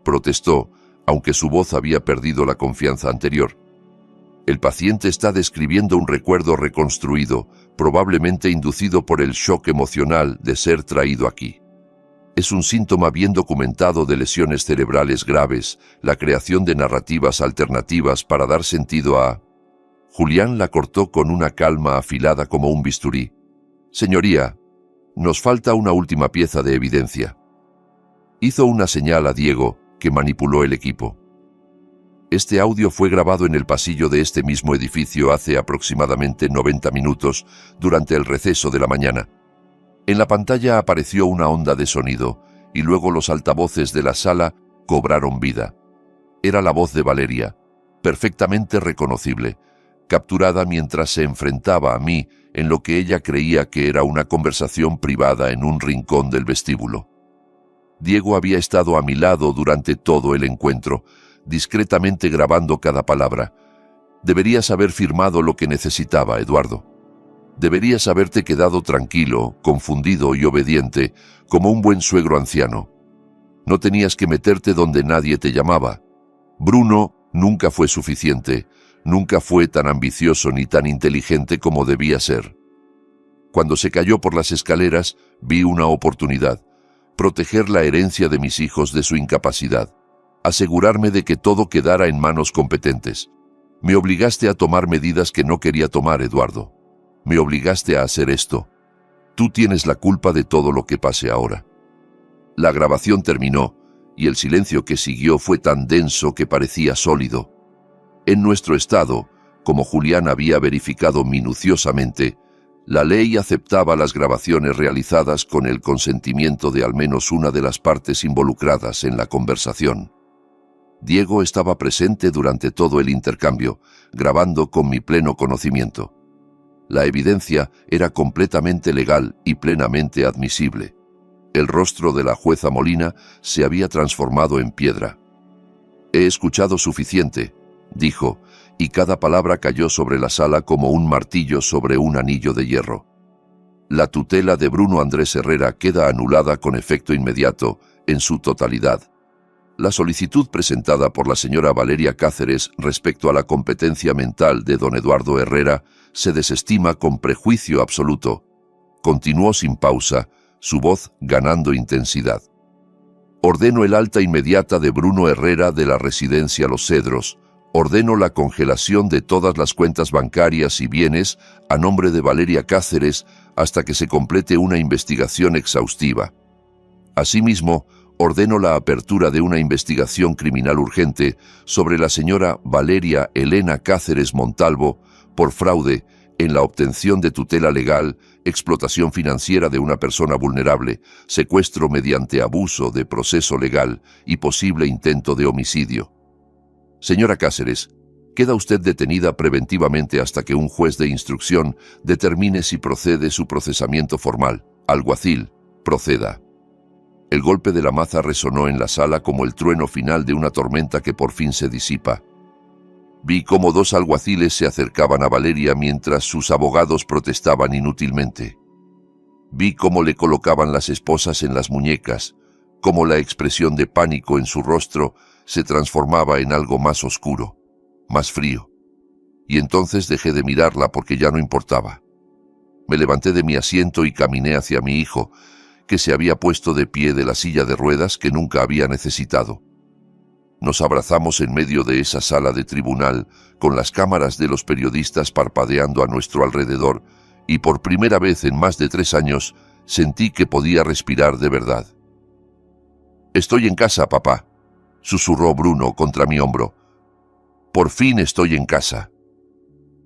protestó, aunque su voz había perdido la confianza anterior. El paciente está describiendo un recuerdo reconstruido, probablemente inducido por el shock emocional de ser traído aquí. Es un síntoma bien documentado de lesiones cerebrales graves, la creación de narrativas alternativas para dar sentido a... Julián la cortó con una calma afilada como un bisturí. Señoría, nos falta una última pieza de evidencia. Hizo una señal a Diego, que manipuló el equipo. Este audio fue grabado en el pasillo de este mismo edificio hace aproximadamente 90 minutos, durante el receso de la mañana. En la pantalla apareció una onda de sonido, y luego los altavoces de la sala cobraron vida. Era la voz de Valeria, perfectamente reconocible, capturada mientras se enfrentaba a mí en lo que ella creía que era una conversación privada en un rincón del vestíbulo. Diego había estado a mi lado durante todo el encuentro, discretamente grabando cada palabra. Deberías haber firmado lo que necesitaba, Eduardo. Deberías haberte quedado tranquilo, confundido y obediente, como un buen suegro anciano. No tenías que meterte donde nadie te llamaba. Bruno nunca fue suficiente, nunca fue tan ambicioso ni tan inteligente como debía ser. Cuando se cayó por las escaleras, vi una oportunidad: proteger la herencia de mis hijos de su incapacidad. Asegurarme de que todo quedara en manos competentes. Me obligaste a tomar medidas que no quería tomar, Eduardo. Me obligaste a hacer esto. Tú tienes la culpa de todo lo que pase ahora. La grabación terminó, y el silencio que siguió fue tan denso que parecía sólido. En nuestro estado, como Julián había verificado minuciosamente, la ley aceptaba las grabaciones realizadas con el consentimiento de al menos una de las partes involucradas en la conversación. Diego estaba presente durante todo el intercambio, grabando con mi pleno conocimiento. La evidencia era completamente legal y plenamente admisible. El rostro de la jueza Molina se había transformado en piedra. «He escuchado suficiente», dijo, y cada palabra cayó sobre la sala como un martillo sobre un anillo de hierro. la tutela de Bruno Andrés Herrera queda anulada con efecto inmediato, en su totalidad. La solicitud presentada por la señora Valeria Cáceres respecto a la competencia mental de don Eduardo Herrera se desestima con prejuicio absoluto. Continuó sin pausa, su voz ganando intensidad. Ordeno el alta inmediata de Bruno Herrera de la residencia Los Cedros. Ordeno la congelación de todas las cuentas bancarias y bienes a nombre de Valeria Cáceres hasta que se complete una investigación exhaustiva. Asimismo, ordeno la apertura de una investigación criminal urgente sobre la señora Valeria Elena Cáceres Montalvo por fraude en la obtención de tutela legal, explotación financiera de una persona vulnerable, secuestro mediante abuso de proceso legal y posible intento de homicidio. Señora Cáceres, queda usted detenida preventivamente hasta que un juez de instrucción determine si procede su procesamiento formal. Alguacil, proceda. El golpe de la maza resonó en la sala como el trueno final de una tormenta que por fin se disipa. Vi cómo dos alguaciles se acercaban a Valeria mientras sus abogados protestaban inútilmente. Vi cómo le colocaban las esposas en las muñecas, cómo la expresión de pánico en su rostro se transformaba en algo más oscuro, más frío. Y entonces dejé de mirarla porque ya no importaba. Me levanté de mi asiento y caminé hacia mi hijo, que se había puesto de pie de la silla de ruedas que nunca había necesitado. Nos abrazamos en medio de esa sala de tribunal, con las cámaras de los periodistas parpadeando a nuestro alrededor, y por primera vez en más de 3 años sentí que podía respirar de verdad. «Estoy en casa, papá», susurró Bruno contra mi hombro. «Por fin estoy en casa».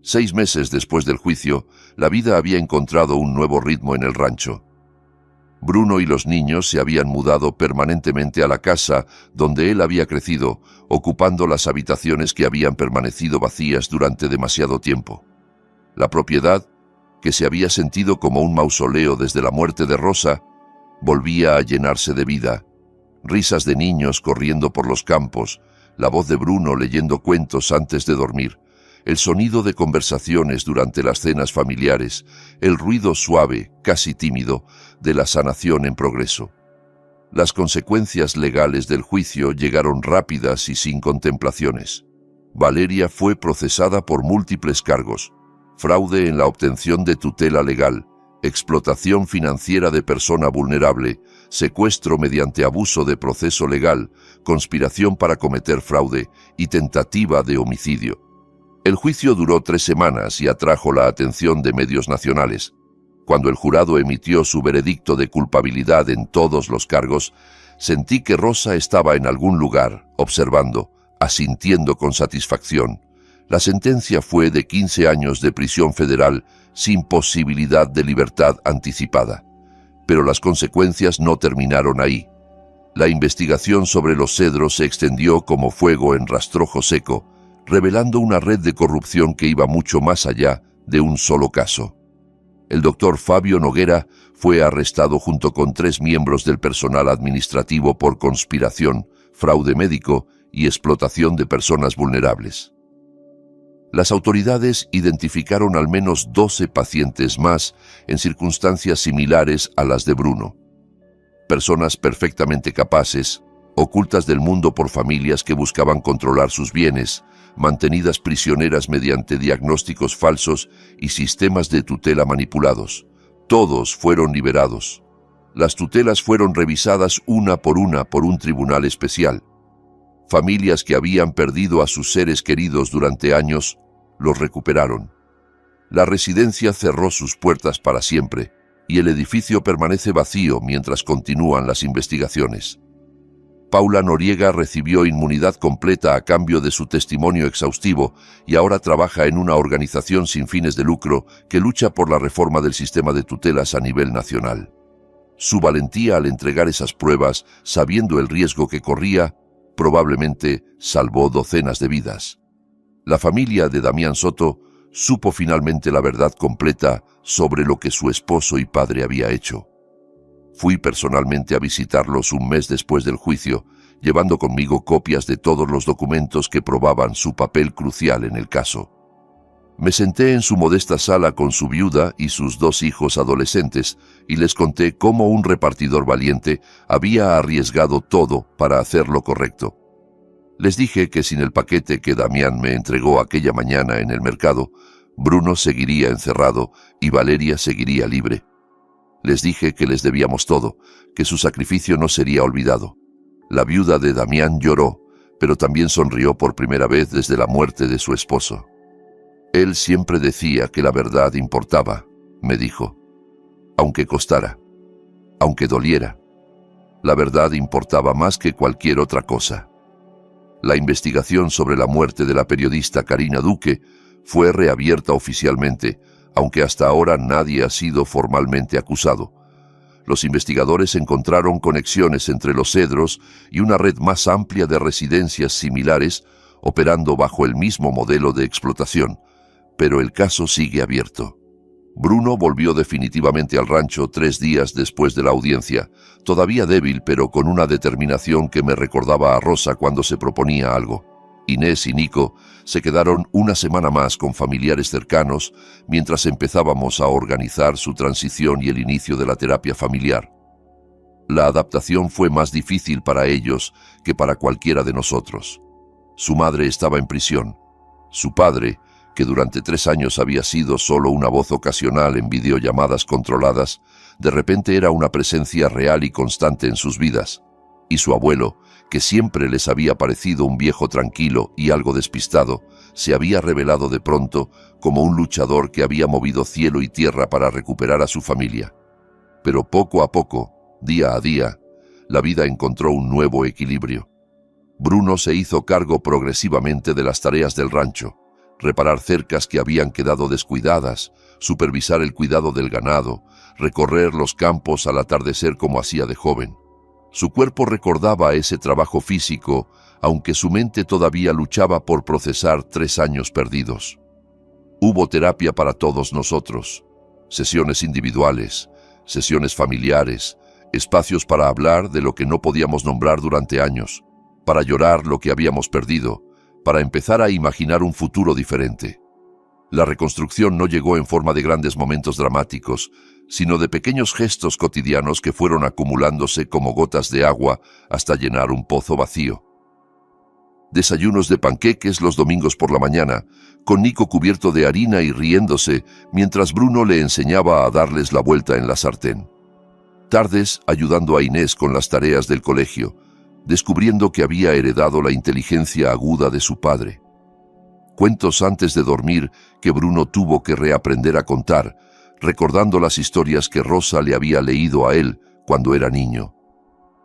6 meses después del juicio, la vida había encontrado un nuevo ritmo en el rancho. Bruno y los niños se habían mudado permanentemente a la casa donde él había crecido, ocupando las habitaciones que habían permanecido vacías durante demasiado tiempo. La propiedad, que se había sentido como un mausoleo desde la muerte de Rosa, volvía a llenarse de vida. Risas de niños corriendo por los campos, la voz de Bruno leyendo cuentos antes de dormir, el sonido de conversaciones durante las cenas familiares, el ruido suave, casi tímido, de la sanación en progreso. Las consecuencias legales del juicio llegaron rápidas y sin contemplaciones. Valeria fue procesada por múltiples cargos: fraude en la obtención de tutela legal, explotación financiera de persona vulnerable, secuestro mediante abuso de proceso legal, conspiración para cometer fraude y tentativa de homicidio. El juicio duró 3 semanas y atrajo la atención de medios nacionales. Cuando el jurado emitió su veredicto de culpabilidad en todos los cargos, sentí que Rosa estaba en algún lugar, observando, asintiendo con satisfacción. La sentencia fue de 15 años de prisión federal sin posibilidad de libertad anticipada. Pero las consecuencias no terminaron ahí. La investigación sobre Los Cedros se extendió como fuego en rastrojo seco, revelando una red de corrupción que iba mucho más allá de un solo caso. El doctor Fabio Noguera fue arrestado junto con 3 miembros del personal administrativo por conspiración, fraude médico y explotación de personas vulnerables. Las autoridades identificaron al menos 12 pacientes más en circunstancias similares a las de Bruno. Personas perfectamente capaces, ocultas del mundo por familias que buscaban controlar sus bienes, mantenidas prisioneras mediante diagnósticos falsos y sistemas de tutela manipulados. Todos fueron liberados. Las tutelas fueron revisadas una por un tribunal especial. Familias que habían perdido a sus seres queridos durante años, los recuperaron. La residencia cerró sus puertas para siempre y el edificio permanece vacío mientras continúan las investigaciones. Paula Noriega recibió inmunidad completa a cambio de su testimonio exhaustivo y ahora trabaja en una organización sin fines de lucro que lucha por la reforma del sistema de tutelas a nivel nacional. Su valentía al entregar esas pruebas, sabiendo el riesgo que corría, probablemente salvó docenas de vidas. La familia de Damián Soto supo finalmente la verdad completa sobre lo que su esposo y padre había hecho. Fui personalmente a visitarlos un mes después del juicio, llevando conmigo copias de todos los documentos que probaban su papel crucial en el caso. Me senté en su modesta sala con su viuda y sus 2 hijos adolescentes y les conté cómo un repartidor valiente había arriesgado todo para hacer lo correcto. Les dije que sin el paquete que Damián me entregó aquella mañana en el mercado, Bruno seguiría encerrado y Valeria seguiría libre. Les dije que les debíamos todo, que su sacrificio no sería olvidado. La viuda de Damián lloró, pero también sonrió por primera vez desde la muerte de su esposo. Él siempre decía que la verdad importaba, me dijo, aunque costara, aunque doliera. La verdad importaba más que cualquier otra cosa. La investigación sobre la muerte de la periodista Karina Duque fue reabierta oficialmente, aunque hasta ahora nadie ha sido formalmente acusado. Los investigadores encontraron conexiones entre los cedros y una red más amplia de residencias similares operando bajo el mismo modelo de explotación, pero el caso sigue abierto. Bruno volvió definitivamente al rancho 3 días después de la audiencia, todavía débil pero con una determinación que me recordaba a Rosa cuando se proponía algo. Inés y Nico se quedaron una semana más con familiares cercanos mientras empezábamos a organizar su transición y el inicio de la terapia familiar. La adaptación fue más difícil para ellos que para cualquiera de nosotros. Su madre estaba en prisión. Su padre, que durante 3 años había sido solo una voz ocasional en videollamadas controladas, de repente era una presencia real y constante en sus vidas. Y su abuelo, que siempre les había parecido un viejo tranquilo y algo despistado, se había revelado de pronto como un luchador que había movido cielo y tierra para recuperar a su familia. Pero poco a poco, día a día, la vida encontró un nuevo equilibrio. Bruno se hizo cargo progresivamente de las tareas del rancho: reparar cercas que habían quedado descuidadas, supervisar el cuidado del ganado, recorrer los campos al atardecer como hacía de joven. Su cuerpo recordaba ese trabajo físico, aunque su mente todavía luchaba por procesar 3 años perdidos. Hubo terapia para todos nosotros: sesiones individuales, sesiones familiares, espacios para hablar de lo que no podíamos nombrar durante años, para llorar lo que habíamos perdido, para empezar a imaginar un futuro diferente. La reconstrucción no llegó en forma de grandes momentos dramáticos, sino de pequeños gestos cotidianos que fueron acumulándose como gotas de agua hasta llenar un pozo vacío. Desayunos de panqueques los domingos por la mañana, con Nico cubierto de harina y riéndose, mientras Bruno le enseñaba a darles la vuelta en la sartén. Tardes ayudando a Inés con las tareas del colegio, descubriendo que había heredado la inteligencia aguda de su padre. Cuentos antes de dormir que Bruno tuvo que reaprender a contar, recordando las historias que Rosa le había leído a él cuando era niño.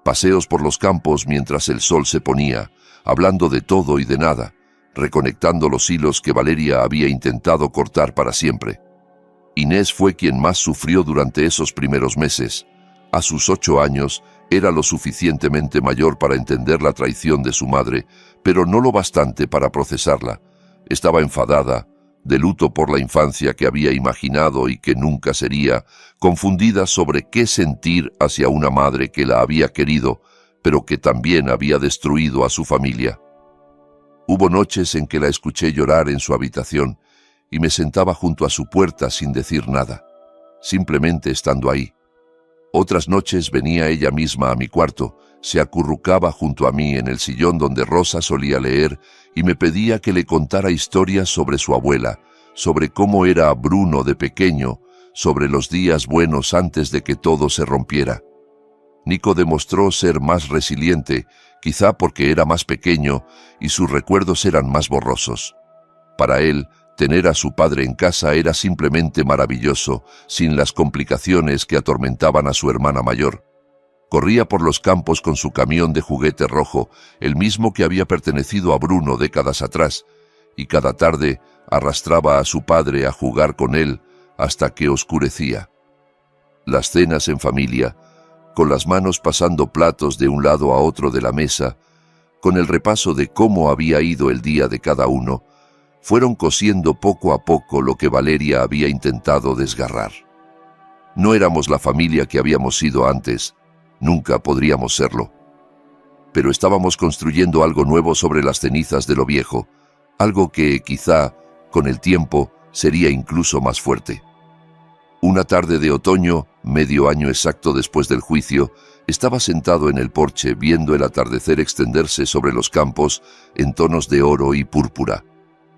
Paseos por los campos mientras el sol se ponía, hablando de todo y de nada, reconectando los hilos que Valeria había intentado cortar para siempre. Inés fue quien más sufrió durante esos primeros meses. A sus 8 años, era lo suficientemente mayor para entender la traición de su madre, pero no lo bastante para procesarla. Estaba enfadada, de luto por la infancia que había imaginado y que nunca sería, confundida sobre qué sentir hacia una madre que la había querido, pero que también había destruido a su familia. Hubo noches en que la escuché llorar en su habitación y me sentaba junto a su puerta sin decir nada, simplemente estando ahí. Otras noches venía ella misma a mi cuarto, se acurrucaba junto a mí en el sillón donde Rosa solía leer y me pedía que le contara historias sobre su abuela, sobre cómo era Bruno de pequeño, sobre los días buenos antes de que todo se rompiera. Nico demostró ser más resiliente, quizá porque era más pequeño y sus recuerdos eran más borrosos. Para él, tener a su padre en casa era simplemente maravilloso, sin las complicaciones que atormentaban a su hermana mayor. Corría por los campos con su camión de juguete rojo, el mismo que había pertenecido a Bruno décadas atrás, y cada tarde arrastraba a su padre a jugar con él hasta que oscurecía. Las cenas en familia, con las manos pasando platos de un lado a otro de la mesa, con el repaso de cómo había ido el día de cada uno, fueron cosiendo poco a poco lo que Valeria había intentado desgarrar. No éramos la familia que habíamos sido antes, nunca podríamos serlo. Pero estábamos construyendo algo nuevo sobre las cenizas de lo viejo, algo que, quizá, con el tiempo, sería incluso más fuerte. Una tarde de otoño, medio año exacto después del juicio, estaba sentado en el porche viendo el atardecer extenderse sobre los campos en tonos de oro y púrpura.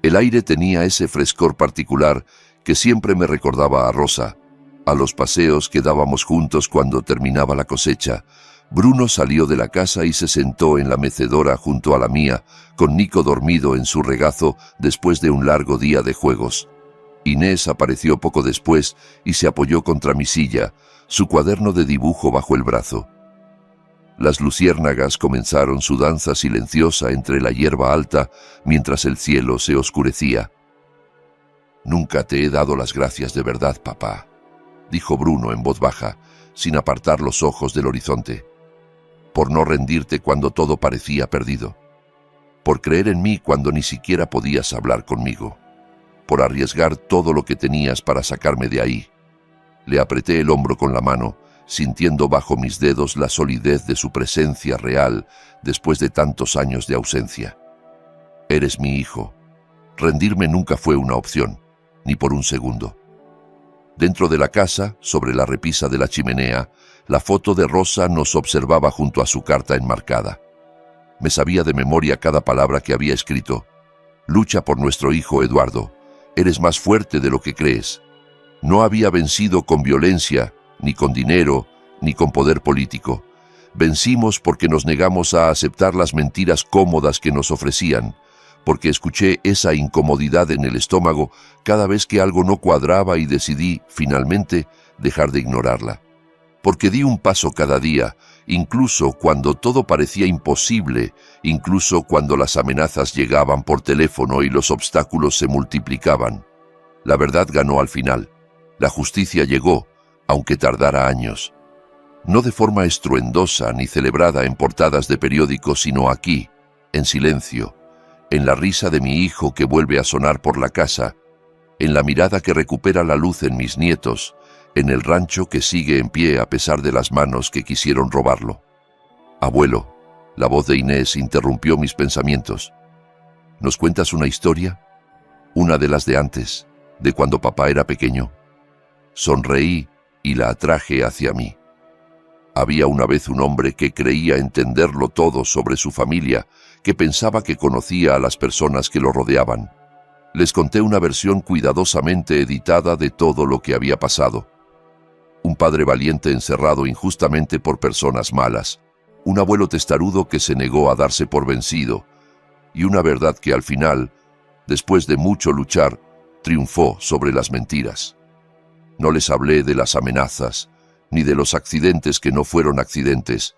El aire tenía ese frescor particular que siempre me recordaba a Rosa, a los paseos que dábamos juntos cuando terminaba la cosecha. Bruno salió de la casa y se sentó en la mecedora junto a la mía, con Nico dormido en su regazo después de un largo día de juegos. Inés apareció poco después y se apoyó contra mi silla, su cuaderno de dibujo bajo el brazo. Las luciérnagas comenzaron su danza silenciosa entre la hierba alta mientras el cielo se oscurecía. «Nunca te he dado las gracias de verdad, papá», dijo Bruno en voz baja, sin apartar los ojos del horizonte. «Por no rendirte cuando todo parecía perdido. Por creer en mí cuando ni siquiera podías hablar conmigo. Por arriesgar todo lo que tenías para sacarme de ahí». Le apreté el hombro con la mano, sintiendo bajo mis dedos la solidez de su presencia real después de tantos años de ausencia. «Eres mi hijo. Rendirme nunca fue una opción, ni por un segundo». Dentro de la casa, sobre la repisa de la chimenea, la foto de Rosa nos observaba junto a su carta enmarcada. Me sabía de memoria cada palabra que había escrito. «Lucha por nuestro hijo Eduardo. Eres más fuerte de lo que crees». No había vencido con violencia, ni con dinero, ni con poder político. Vencimos porque nos negamos a aceptar las mentiras cómodas que nos ofrecían, porque escuché esa incomodidad en el estómago cada vez que algo no cuadraba y decidí, finalmente, dejar de ignorarla. Porque di un paso cada día, incluso cuando todo parecía imposible, incluso cuando las amenazas llegaban por teléfono y los obstáculos se multiplicaban. La verdad ganó al final. La justicia llegó, aunque tardara años. No de forma estruendosa ni celebrada en portadas de periódicos, sino aquí, en silencio, en la risa de mi hijo que vuelve a sonar por la casa, en la mirada que recupera la luz en mis nietos, en el rancho que sigue en pie a pesar de las manos que quisieron robarlo. «Abuelo», la voz de Inés interrumpió mis pensamientos. «¿Nos cuentas una historia? Una de las de antes, de cuando papá era pequeño». Sonreí y la atraje hacia mí. Había una vez un hombre que creía entenderlo todo sobre su familia, que pensaba que conocía a las personas que lo rodeaban. Les conté una versión cuidadosamente editada de todo lo que había pasado. Un padre valiente encerrado injustamente por personas malas, un abuelo testarudo que se negó a darse por vencido, y una verdad que al final, después de mucho luchar, triunfó sobre las mentiras. No les hablé de las amenazas, ni de los accidentes que no fueron accidentes,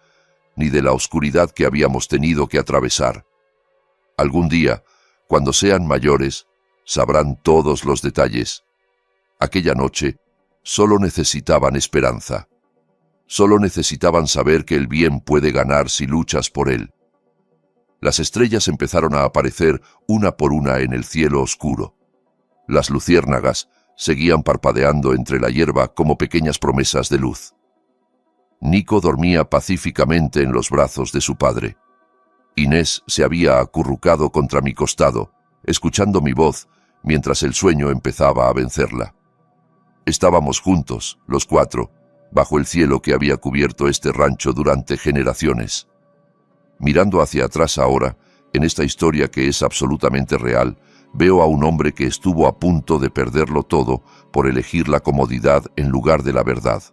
ni de la oscuridad que habíamos tenido que atravesar. Algún día, cuando sean mayores, sabrán todos los detalles. Aquella noche, solo necesitaban esperanza. Solo necesitaban saber que el bien puede ganar si luchas por él. Las estrellas empezaron a aparecer una por una en el cielo oscuro. Las luciérnagas seguían parpadeando entre la hierba como pequeñas promesas de luz. Nico dormía pacíficamente en los brazos de su padre. Inés se había acurrucado contra mi costado, escuchando mi voz, mientras el sueño empezaba a vencerla. Estábamos juntos, los cuatro, bajo el cielo que había cubierto este rancho durante generaciones. Mirando hacia atrás ahora, en esta historia que es absolutamente real, veo a un hombre que estuvo a punto de perderlo todo por elegir la comodidad en lugar de la verdad.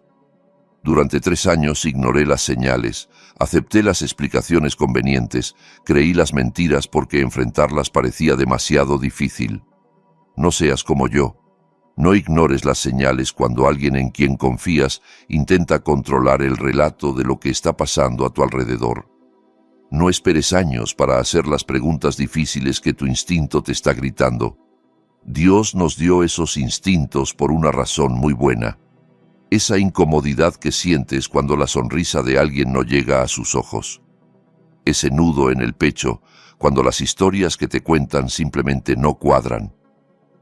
Durante 3 años ignoré las señales, acepté las explicaciones convenientes, creí las mentiras porque enfrentarlas parecía demasiado difícil. No seas como yo. No ignores las señales cuando alguien en quien confías intenta controlar el relato de lo que está pasando a tu alrededor. No esperes años para hacer las preguntas difíciles que tu instinto te está gritando. Dios nos dio esos instintos por una razón muy buena. Esa incomodidad que sientes cuando la sonrisa de alguien no llega a sus ojos. Ese nudo en el pecho cuando las historias que te cuentan simplemente no cuadran.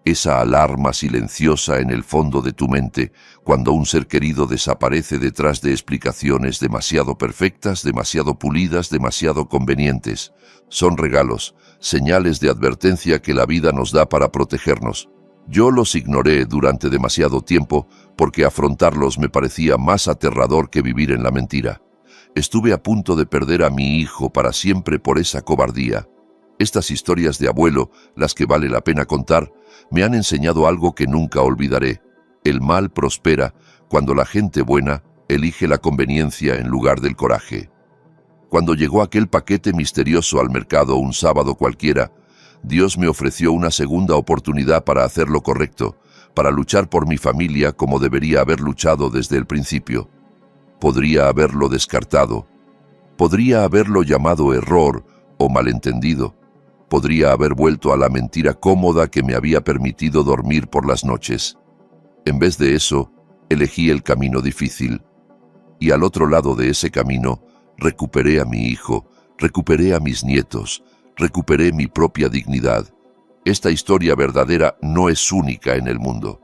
Esa alarma silenciosa en el fondo de tu mente cuando un ser querido desaparece detrás de explicaciones demasiado perfectas, demasiado pulidas, demasiado convenientes. Son regalos, señales de advertencia que la vida nos da para protegernos. Yo los ignoré durante demasiado tiempo porque afrontarlos me parecía más aterrador que vivir en la mentira. Estuve a punto de perder a mi hijo para siempre por esa cobardía. Estas historias de abuelo, las que vale la pena contar, me han enseñado algo que nunca olvidaré. El mal prospera cuando la gente buena elige la conveniencia en lugar del coraje. Cuando llegó aquel paquete misterioso al mercado un sábado cualquiera, Dios me ofreció una segunda oportunidad para hacer lo correcto, para luchar por mi familia como debería haber luchado desde el principio. Podría haberlo descartado, podría haberlo llamado error o malentendido, podría haber vuelto a la mentira cómoda que me había permitido dormir por las noches. En vez de eso, elegí el camino difícil. Y al otro lado de ese camino, recuperé a mi hijo, recuperé a mis nietos, recuperé mi propia dignidad. Esta historia verdadera no es única en el mundo.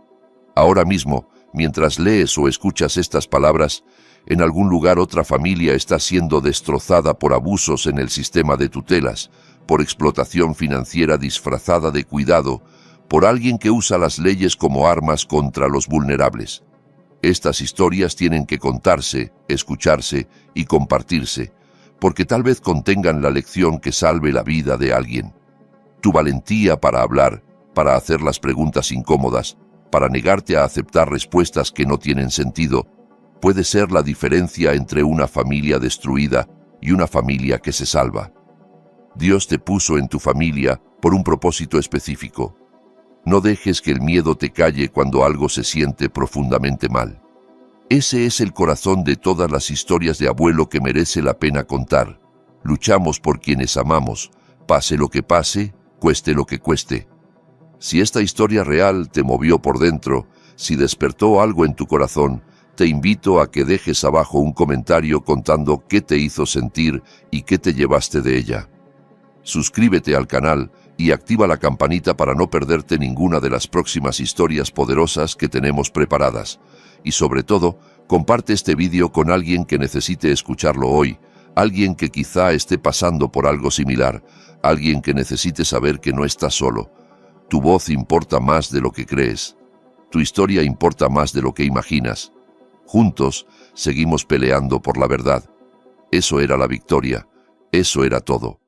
Ahora mismo, mientras lees o escuchas estas palabras, en algún lugar otra familia está siendo destrozada por abusos en el sistema de tutelas, por explotación financiera disfrazada de cuidado, por alguien que usa las leyes como armas contra los vulnerables. Estas historias tienen que contarse, escucharse y compartirse, porque tal vez contengan la lección que salve la vida de alguien. Tu valentía para hablar, para hacer las preguntas incómodas, para negarte a aceptar respuestas que no tienen sentido, puede ser la diferencia entre una familia destruida y una familia que se salva. Dios te puso en tu familia por un propósito específico. No dejes que el miedo te calle cuando algo se siente profundamente mal. Ese es el corazón de todas las historias de abuelo que merece la pena contar. Luchamos por quienes amamos, pase lo que pase, cueste lo que cueste. Si esta historia real te movió por dentro, si despertó algo en tu corazón, te invito a que dejes abajo un comentario contando qué te hizo sentir y qué te llevaste de ella. Suscríbete al canal y activa la campanita para no perderte ninguna de las próximas historias poderosas que tenemos preparadas. Y sobre todo, comparte este vídeo con alguien que necesite escucharlo hoy, alguien que quizá esté pasando por algo similar, alguien que necesite saber que no estás solo. Tu voz importa más de lo que crees. Tu historia importa más de lo que imaginas. Juntos, seguimos peleando por la verdad. Eso era la victoria. Eso era todo.